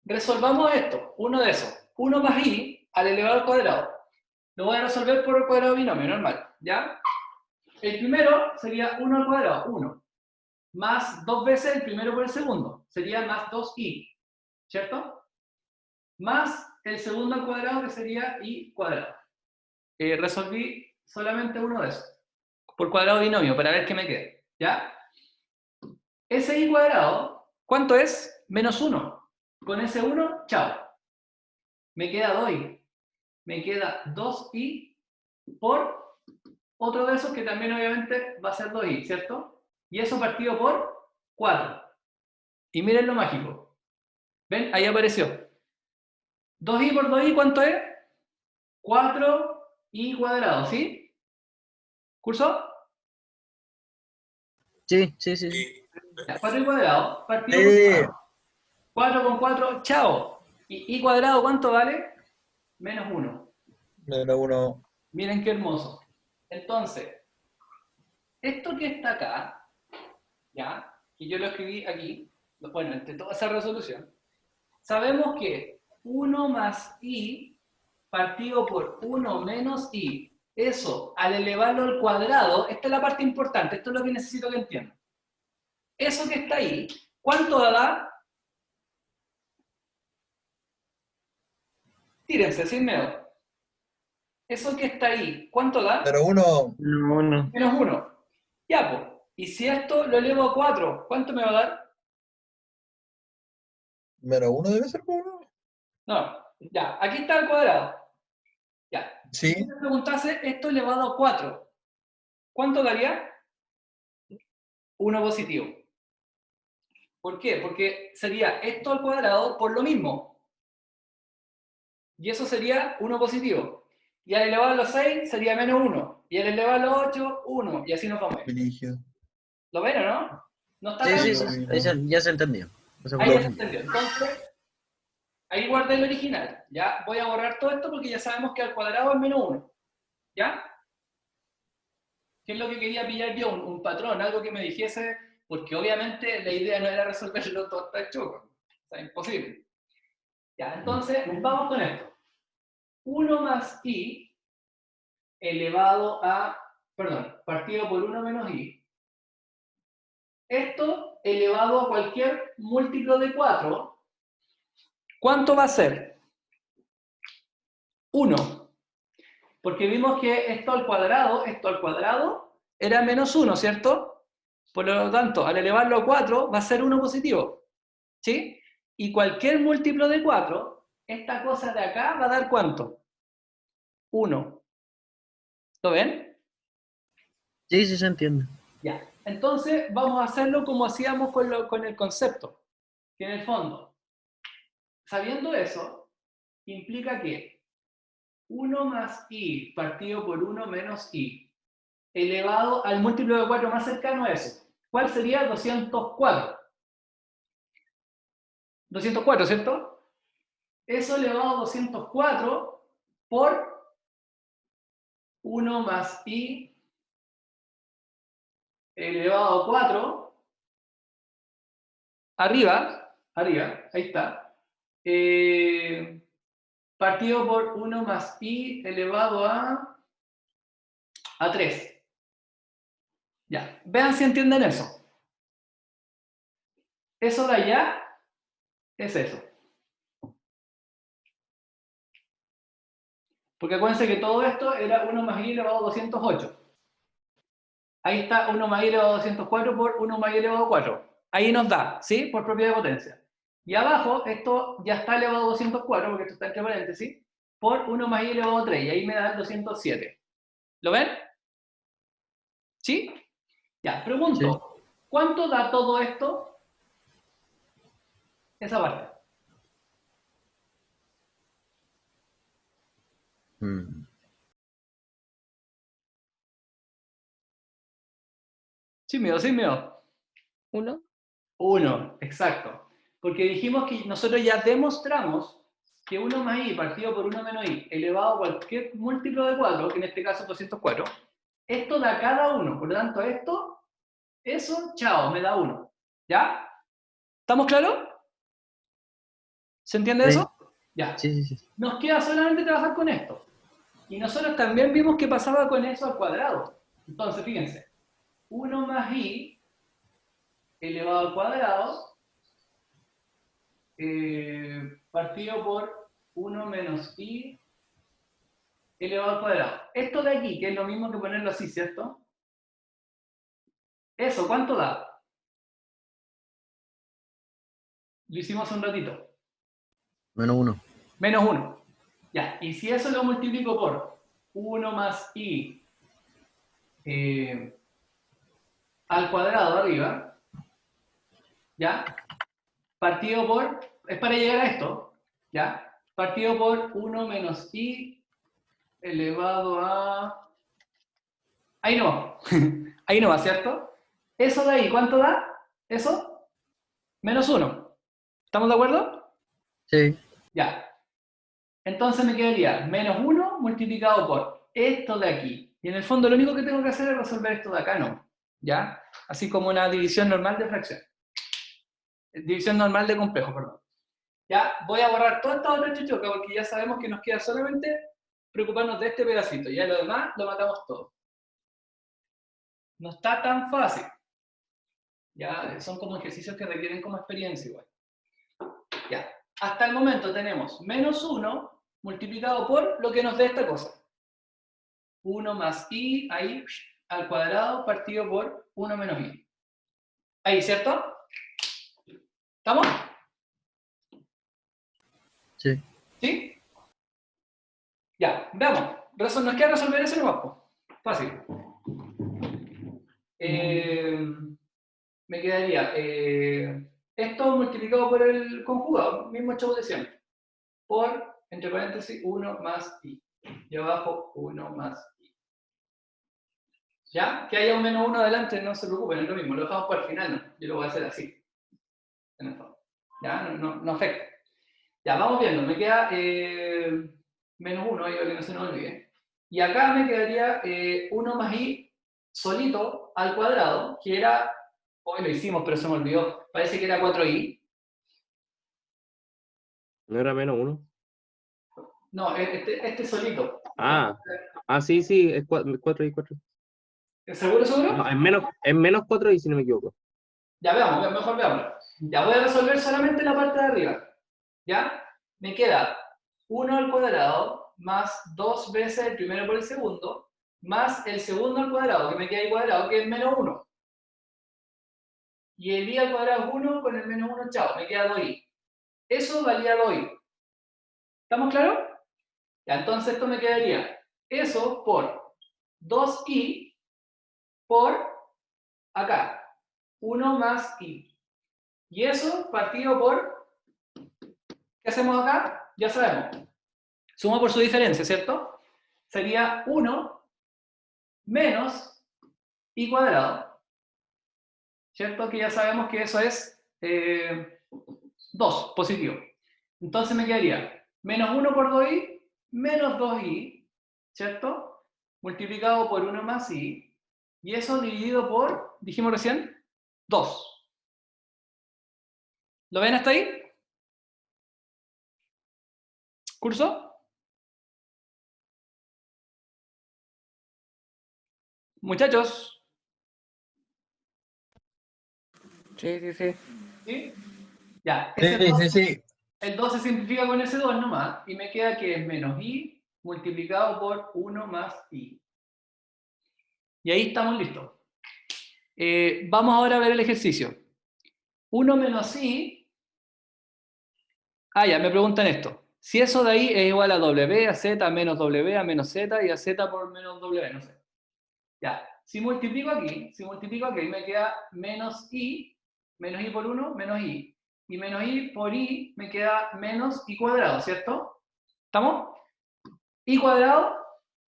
Resolvamos esto, uno de esos. 1 más i al elevado al cuadrado. Lo voy a resolver por el cuadrado binomio, normal. ¿Ya? El primero sería 1 al cuadrado, 1. Más 2 veces el primero por el segundo. Sería más 2i. ¿Cierto? Más el segundo al cuadrado, que sería i cuadrado. Resolví solamente uno de esos. Por cuadrado binomio, para ver qué me queda. ¿Ya? Ese i cuadrado, ¿cuánto es? Menos 1. Con ese 1, chao. Me queda 2i. Me queda 2i por otro de esos que también obviamente va a ser 2i, ¿cierto? Y eso partido por 4. Y miren lo mágico. ¿Ven? Ahí apareció. 2i por 2i, ¿cuánto es? 4i cuadrado, ¿sí? ¿Curso? Sí, sí, sí, sí. 4i cuadrado partido Sí. por 4 con 4, chao. ¿Y i cuadrado cuánto vale? Menos 1. Menos 1. Miren qué hermoso. Entonces, esto que está acá, ¿ya? Que yo lo escribí aquí, bueno, entre toda esa resolución, sabemos que 1 más i partido por 1 menos i, eso, al elevarlo al cuadrado, esta es la parte importante, esto es lo que necesito que entiendan. Eso que está ahí, ¿cuánto da? Tírense, sin miedo. Eso que está ahí, ¿cuánto da? Pero 1. No, no. Menos 1. Ya, pues. Y si esto lo elevo a 4, ¿cuánto me va a dar? Menos 1 debe ser 1. No, ya, aquí está el cuadrado. Ya. Sí. Si me preguntase esto elevado a 4, ¿cuánto daría? 1 positivo. ¿Por qué? Porque sería esto al cuadrado por lo mismo. Y eso sería 1 positivo. Y al elevado a los 6 sería menos 1. Y al elevado a los 8, 1. Y así nos vamos a ir. Brígido. ¿Lo ven o no? No está Sí, tan... sí, sí. Ya se entendió. Eso Ahí fue ya se lo- entendió. Entonces, ahí guardé el original. Ya voy a borrar todo esto porque ya sabemos que al cuadrado es menos 1. ¿Ya? ¿Qué es lo que quería pillar yo? Un patrón, algo que me dijese, porque obviamente la idea no era resolverlo todo hasta el choco. O sea, imposible. Ya, entonces, vamos con esto. 1 más i elevado a, perdón, partido por 1 menos i. Esto elevado a cualquier múltiplo de 4, ¿cuánto va a ser? 1. Porque vimos que esto al cuadrado, era menos 1, ¿cierto? Por lo tanto, al elevarlo a 4, va a ser 1 positivo. ¿Sí? Y cualquier múltiplo de 4, esta cosa de acá va a dar ¿cuánto? 1. ¿Lo ven? Sí, sí se entiende. Ya. Entonces, vamos a hacerlo como hacíamos con el concepto. Que en el fondo, sabiendo eso, implica que 1 más i partido por 1 menos i elevado al múltiplo de 4 más cercano a eso. ¿Cuál sería? 204. 204, ¿cierto? Eso elevado a 204 por 1 más i elevado a 4. Arriba, ahí está. Partido por 1 más i elevado a 3. Ya, vean si entienden eso. Eso de allá es eso. Porque acuérdense que todo esto era 1 más i elevado a 208. Ahí está 1 más i elevado a 204 por 1 más i elevado a 4. Ahí nos da, ¿sí? Por propiedad de potencia. Y abajo, esto ya está elevado a 204, porque esto está entre paréntesis, por 1 más i elevado a 3. Y ahí me da el 207. ¿Lo ven? ¿Sí? Ya, pregunto, ¿cuánto da todo esto? Esa parte. Mm. Sin miedo, sin miedo. 1. 1, exacto. Porque dijimos que nosotros ya demostramos que 1 más i partido por 1 menos i elevado a cualquier múltiplo de 4, que en este caso 204, esto da cada uno. Por lo tanto, eso, chao, me da 1. ¿Ya? ¿Estamos claros? ¿Se entiende Sí. eso? Ya. Sí, sí, sí. Nos queda solamente trabajar con esto. Y nosotros también vimos que pasaba con eso al cuadrado. Entonces, fíjense. 1 más i elevado al cuadrado partido por 1 menos i elevado al cuadrado. Esto de aquí, que es lo mismo que ponerlo así, ¿cierto? Eso, ¿cuánto da? Lo hicimos un ratito. -1. Menos 1. Ya, y si eso lo multiplico por 1 más i al cuadrado arriba, ¿ya? Partido por, es para llegar a esto, ¿ya? Partido por 1 menos i elevado a... Ahí no, ahí no va, ¿cierto? Eso de ahí, ¿cuánto da? Eso, menos 1. ¿Estamos de acuerdo? Sí. Ya. Entonces me quedaría menos 1 multiplicado por esto de aquí. Y en el fondo lo único que tengo que hacer es resolver esto de acá, ¿no? ¿Ya? Así como una división normal de fracción. División normal de complejo, perdón. Ya, voy a borrar toda esta otra chuchuca porque ya sabemos que nos queda solamente preocuparnos de este pedacito. Ya lo demás lo matamos todo. No está tan fácil. Ya, son como ejercicios que requieren como experiencia igual. Ya, hasta el momento tenemos menos 1 multiplicado por lo que nos dé esta cosa. 1 más i, ahí, al cuadrado partido por 1 menos i. Ahí, ¿cierto? ¿Estamos? Sí. ¿Sí? Ya, veamos. Nos queda resolver ese nomás. Fácil. Me quedaría esto multiplicado por el conjugado, mismo show de siempre, por, entre paréntesis, 1 más i. Y abajo 1 más i. ¿Ya? Que haya un menos 1 adelante, no se preocupen, es lo mismo, lo dejamos para el final, ¿no? Yo lo voy a hacer así. En el fondo. ¿Ya? No afecta. Ya, vamos viendo, me queda menos 1, ahí para que no se nos olvide. Y acá me quedaría 1 más i solito al cuadrado, que era, hoy lo hicimos pero se me olvidó, parece que era 4i. ¿No era -1? No, este solito. Ah, sí, es 4 y 4. ¿Seguro, seguro? No, es menos 4 y si no me equivoco. Ya veamos, mejor veamos. Ya voy a resolver solamente la parte de arriba. ¿Ya? Me queda 1 al cuadrado más 2 veces el primero por el segundo, más el segundo al cuadrado, que me queda ahí cuadrado, que es menos 1. Y el i al cuadrado es 1 con el menos 1, chao, me queda 2i. Eso valía 2i. ¿Estamos claros? Ya, entonces esto me quedaría eso por 2i por acá, 1 más i. Y eso partido por, ¿qué hacemos acá? Ya sabemos. Suma por su diferencia, ¿cierto? Sería 1 menos i cuadrado, ¿cierto? Que ya sabemos que eso es 2, positivo. Entonces me quedaría menos 1 por 2i, menos 2i, ¿cierto? Multiplicado por 1 más i, y eso dividido por, dijimos recién, 2. ¿Lo ven hasta ahí? ¿Curso? Muchachos, Sí, sí, sí. ¿sí? Ya, Sí, ese 2, sí, sí. el 2 se simplifica con ese 2 nomás, y me queda que es menos i multiplicado por 1 más i. Y ahí estamos listos. Vamos ahora a ver el ejercicio. 1 menos i. Ya, me preguntan esto. Si eso de ahí es igual a w, a z, menos w, a menos z, y a z por menos w, no sé. Ya, si multiplico aquí, me queda menos i por 1, menos i. Y menos i por i me queda menos i cuadrado, ¿cierto? ¿Estamos? I cuadrado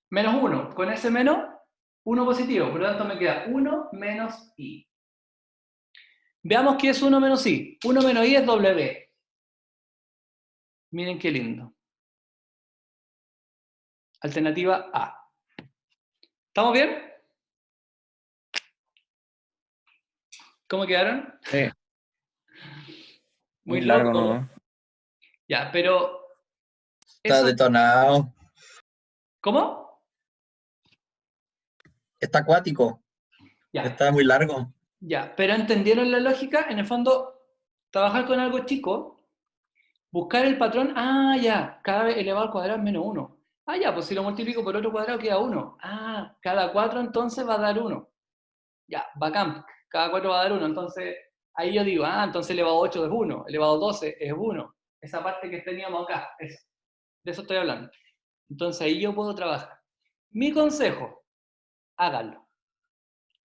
menos 1. Con ese menos, 1 positivo. Por lo tanto, me queda 1 menos I. Veamos qué es 1 menos I. 1 menos I es W. Miren qué lindo. Alternativa A. ¿Estamos bien? ¿Cómo quedaron? Sí. Muy Muy largo, loco. ¿no? Ya, pero... Está eso- detonado. ¿Cómo? Está acuático. Ya. Está muy largo. Ya, pero ¿entendieron la lógica? En el fondo, trabajar con algo chico, buscar el patrón, ya, cada vez elevado al cuadrado es menos 1. Ya, pues si lo multiplico por otro cuadrado queda 1. Cada 4 entonces va a dar 1. Ya, bacán, cada 4 va a dar 1. Entonces, ahí yo digo, entonces elevado a 8 es 1, elevado a 12 es 1. Esa parte que teníamos acá, de eso estoy hablando. Entonces ahí yo puedo trabajar. Mi consejo, háganlo.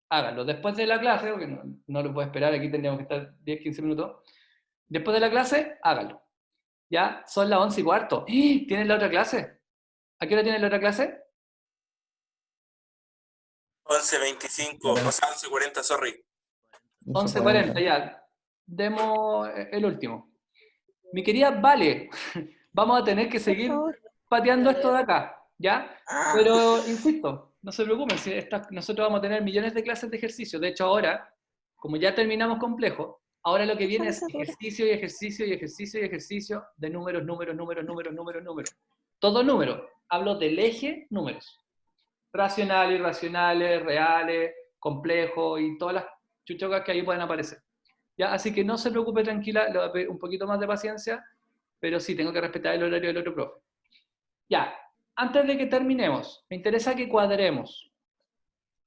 Háganlo. Después de la clase, porque no lo puedo esperar, aquí tendríamos que estar 10, 15 minutos. Después de la clase, háganlo. ¿Ya? Son las 11:15. ¿Tienen la otra clase? ¿A qué hora tienen la otra clase? 11:25, o sea, 11:40, sorry. 11:40, ya. Demos el último. Mi querida Vale, vamos a tener que seguir pateando esto de acá, ¿ya? Pero, insisto, no se preocupen, si nosotros vamos a tener millones de clases de ejercicio. De hecho, ahora, como ya terminamos complejo, ahora lo que viene es ejercicio y ejercicio y ejercicio y ejercicio de números. Todo número. Hablo del eje números. Racionales, irracionales, reales, complejos y todas las chuchocas que ahí pueden aparecer. ¿Ya? Así que no se preocupe, tranquila, le voy a pedir un poquito más de paciencia, pero sí tengo que respetar el horario del otro profe. Ya, antes de que terminemos, me interesa que cuadremos.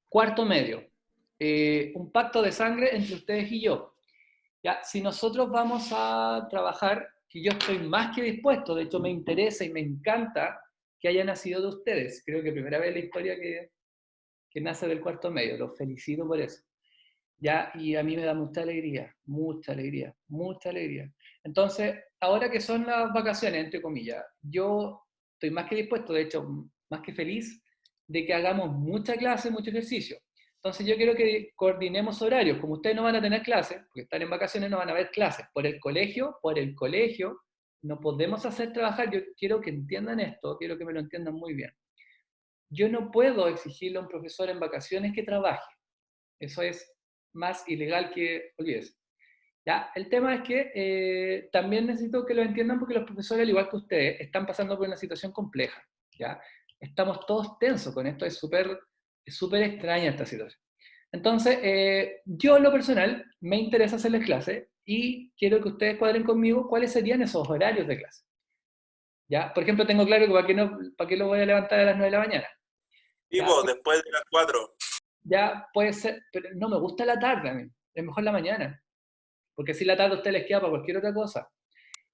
Cuarto medio. Un pacto de sangre entre ustedes y yo. ¿Ya? Si nosotros vamos a trabajar, que yo estoy más que dispuesto, de hecho me interesa y me encanta que haya nacido de ustedes. Creo que primera vez en la historia que nace del cuarto medio. Los felicito por eso. ¿Ya? Y a mí me da mucha alegría, mucha alegría, mucha alegría. Entonces, ahora que son las vacaciones, entre comillas, yo estoy más que dispuesto, de hecho, más que feliz, de que hagamos mucha clase, mucho ejercicio. Entonces yo quiero que coordinemos horarios. Como ustedes no van a tener clases, porque están en vacaciones, no van a haber clases. Por el colegio, no podemos hacer trabajar. Yo quiero que entiendan esto, quiero que me lo entiendan muy bien. Yo no puedo exigirle a un profesor en vacaciones que trabaje. Eso es más ilegal que olvídese. ¿Ya? El tema es que también necesito que lo entiendan porque los profesores, al igual que ustedes, están pasando por una situación compleja. ¿Ya? Estamos todos tensos con esto, es súper extraña esta situación. Entonces, yo en lo personal me interesa hacerles clase y quiero que ustedes cuadren conmigo cuáles serían esos horarios de clase. ¿Ya? Por ejemplo, tengo claro que para qué lo voy a levantar a las 9 de la mañana. Tipo, después de las 4. Ya puede ser, pero no me gusta la tarde a mí, es mejor la mañana, porque si la tarde a usted les queda para cualquier otra cosa.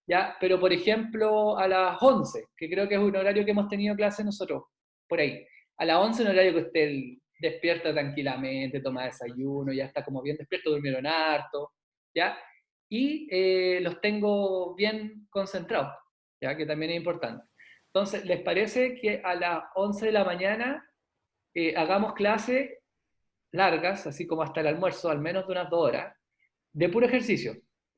¿Ya? Pero por ejemplo a las 11, que creo que es un horario que hemos tenido clase nosotros, por ahí. A las 11 un horario que usted despierta tranquilamente, toma desayuno, ya está como bien despierto, durmieron harto, ¿ya? Y los tengo bien concentrados, ¿ya? Que también es importante. Entonces, ¿les parece que a las 11 de la mañana hagamos clase largas, así como hasta el almuerzo, al menos de unas 2 horas, de puro ejercicio?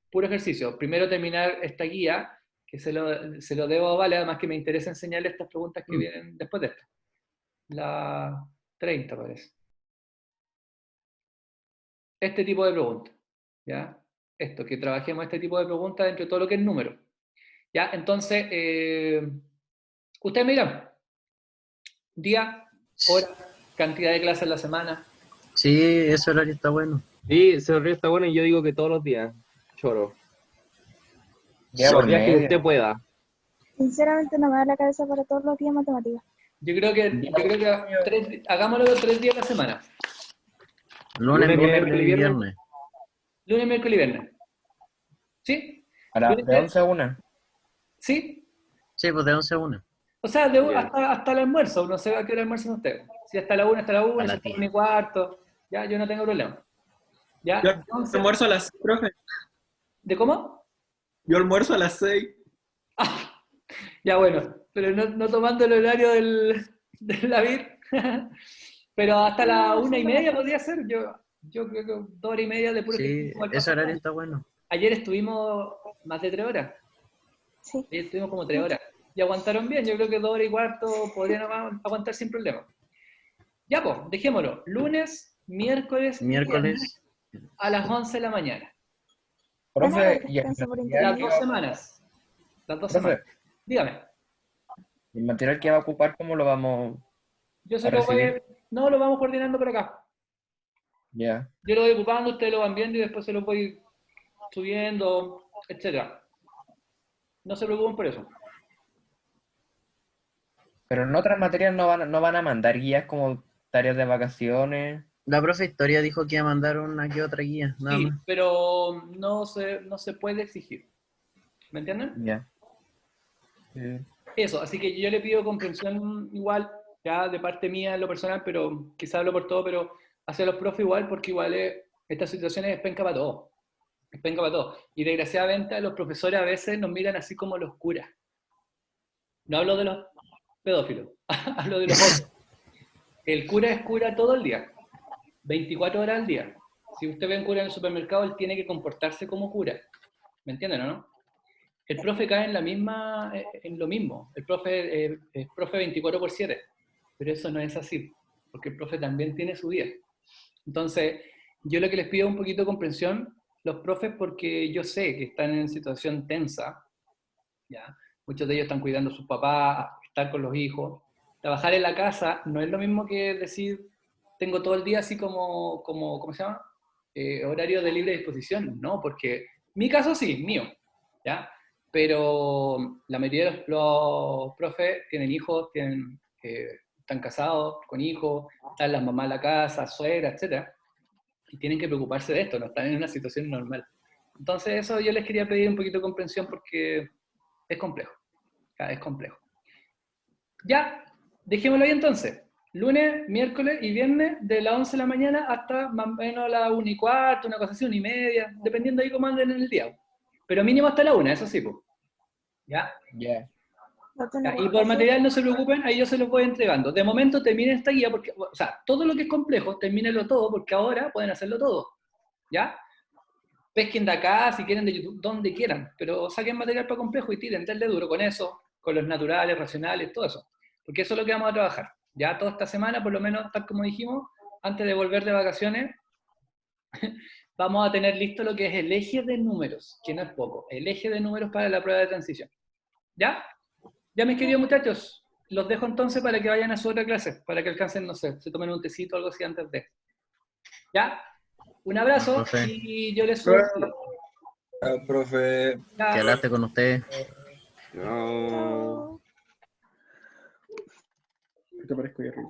Puro ejercicio. Primero terminar esta guía, que se lo debo a Vale, además que me interesa enseñarle estas preguntas que vienen después de esta. La 30 parece. Este tipo de preguntas, ¿ya? Esto, que trabajemos este tipo de preguntas dentro de todo lo que es número. ¿Ya? Entonces, ustedes me dirán, día, hora, cantidad de clases a la semana. Sí, ese horario está bueno. Sí, ese horario está bueno y yo digo que todos los días, choro. Ya Los por días que medio. usted pueda. Sinceramente no me da la cabeza para todos los días matemáticas. Yo creo que hagámoslo 3 días a la semana. Lunes, Lunes, miércoles miércoles y y viernes. Lunes, miércoles y viernes. ¿Sí? Ahora, Lunes, de 11 a 1. ¿Sí? Sí, pues de 11 a 1. O sea, Bien. hasta el almuerzo. No sé a qué hora almuerzan ustedes. Si hasta la 1, hasta la 1, A si las hasta la 10. 1:15. Ya, yo no tengo problema. ¿Ya? Yo Entonces, almuerzo a las 6, profe. ¿de cómo? Yo almuerzo a las 6. Ya, bueno. pero no tomando el horario del David. Pero hasta la 1:30 podría ser. Yo creo que 2 horas y media de puro Sí, ejercicio igual ese pasa horario bien. está bueno. Ayer estuvimos más de 3 horas. Sí. Ayer estuvimos como 3 horas. Y aguantaron bien. Yo creo que 2 horas y cuarto podrían aguantar sin problema. Ya, pues, dejémoslo. Lunes, miércoles y viernes Miércoles, a las 11 de la mañana. ¿Van a Profe, haber y el descanso por material Las que 2 va- semanas. Las 2 profe, semanas. Dígame. el material que va a ocupar, ¿cómo lo vamos Yo a se lo voy. recibir? No, lo vamos coordinando por acá. Ya. Yo lo voy ocupando, ustedes lo van viendo y después se lo voy subiendo, etcétera. No se preocupen por eso. Pero en otras materias no van a mandar guías como tareas de vacaciones. la profe Historia dijo que iba a mandar una que otra guía, nada Sí, más. pero no se puede exigir. ¿Me entienden? Ya. Sí. Eso, así que yo le pido comprensión igual, ya de parte mía en lo personal, pero quizás hablo por todo, pero hacia los profes igual, porque igual estas situaciones es penca para todo. Es penca para todo. Y desgraciadamente los profesores a veces nos miran así como los curas. No hablo de los pedófilos, hablo de los otros. El cura es cura todo el día, 24 horas al día. Si usted ve un cura en el supermercado, él tiene que comportarse como cura. ¿Me entienden o no? El profe cae en lo mismo. El profe es profe 24/7. Pero eso no es así, porque el profe también tiene su vida. Entonces, yo lo que les pido es un poquito de comprensión, los profes, porque yo sé que están en situación tensa, ¿ya? Muchos de ellos están cuidando a sus papás, están con los hijos. Trabajar en la casa no es lo mismo que decir, tengo todo el día así ¿cómo se llama? Horario de libre disposición. No, porque mi caso sí, mío, ¿ya? Pero la mayoría de los profes tienen hijos, están casados, con hijos, están las mamás en la casa, suegra, etc. Y tienen que preocuparse de esto, no están en una situación normal. Entonces eso yo les quería pedir un poquito de comprensión porque es complejo. Es complejo. Ya, dejémoslo ahí entonces. Lunes, miércoles y viernes de las 11 de la mañana hasta más o menos las 1:15, una cosa así, 1:30, dependiendo ahí cómo anden en el día. Pero mínimo hasta la 1, eso sí, pues. ¿Ya? Ya. No Ya, tenemos y por clase. material no se preocupen, ahí yo se los voy entregando. De momento terminen esta guía, porque, o sea, todo lo que es complejo, termínenlo todo, porque ahora pueden hacerlo todo. ¿Ya? Pesquen de acá, si quieren de YouTube, donde quieran, pero saquen material para complejo y tiren, denle duro con eso, con los naturales, racionales, todo eso. Porque eso es lo que vamos a trabajar. Ya toda esta semana, por lo menos, tal como dijimos, antes de volver de vacaciones, vamos a tener listo lo que es el eje de números, que no es poco, el eje de números para la prueba de transición. ¿Ya? Ya, mis queridos muchachos, los dejo entonces para que vayan a su otra clase, para que alcancen, no sé, se tomen un tecito o algo así antes de. ¿Ya? Un abrazo Profe, y yo les subo. Profe. que Ya. hablaste con usted. No. Chao. ¿Qué te parezco ahí arriba?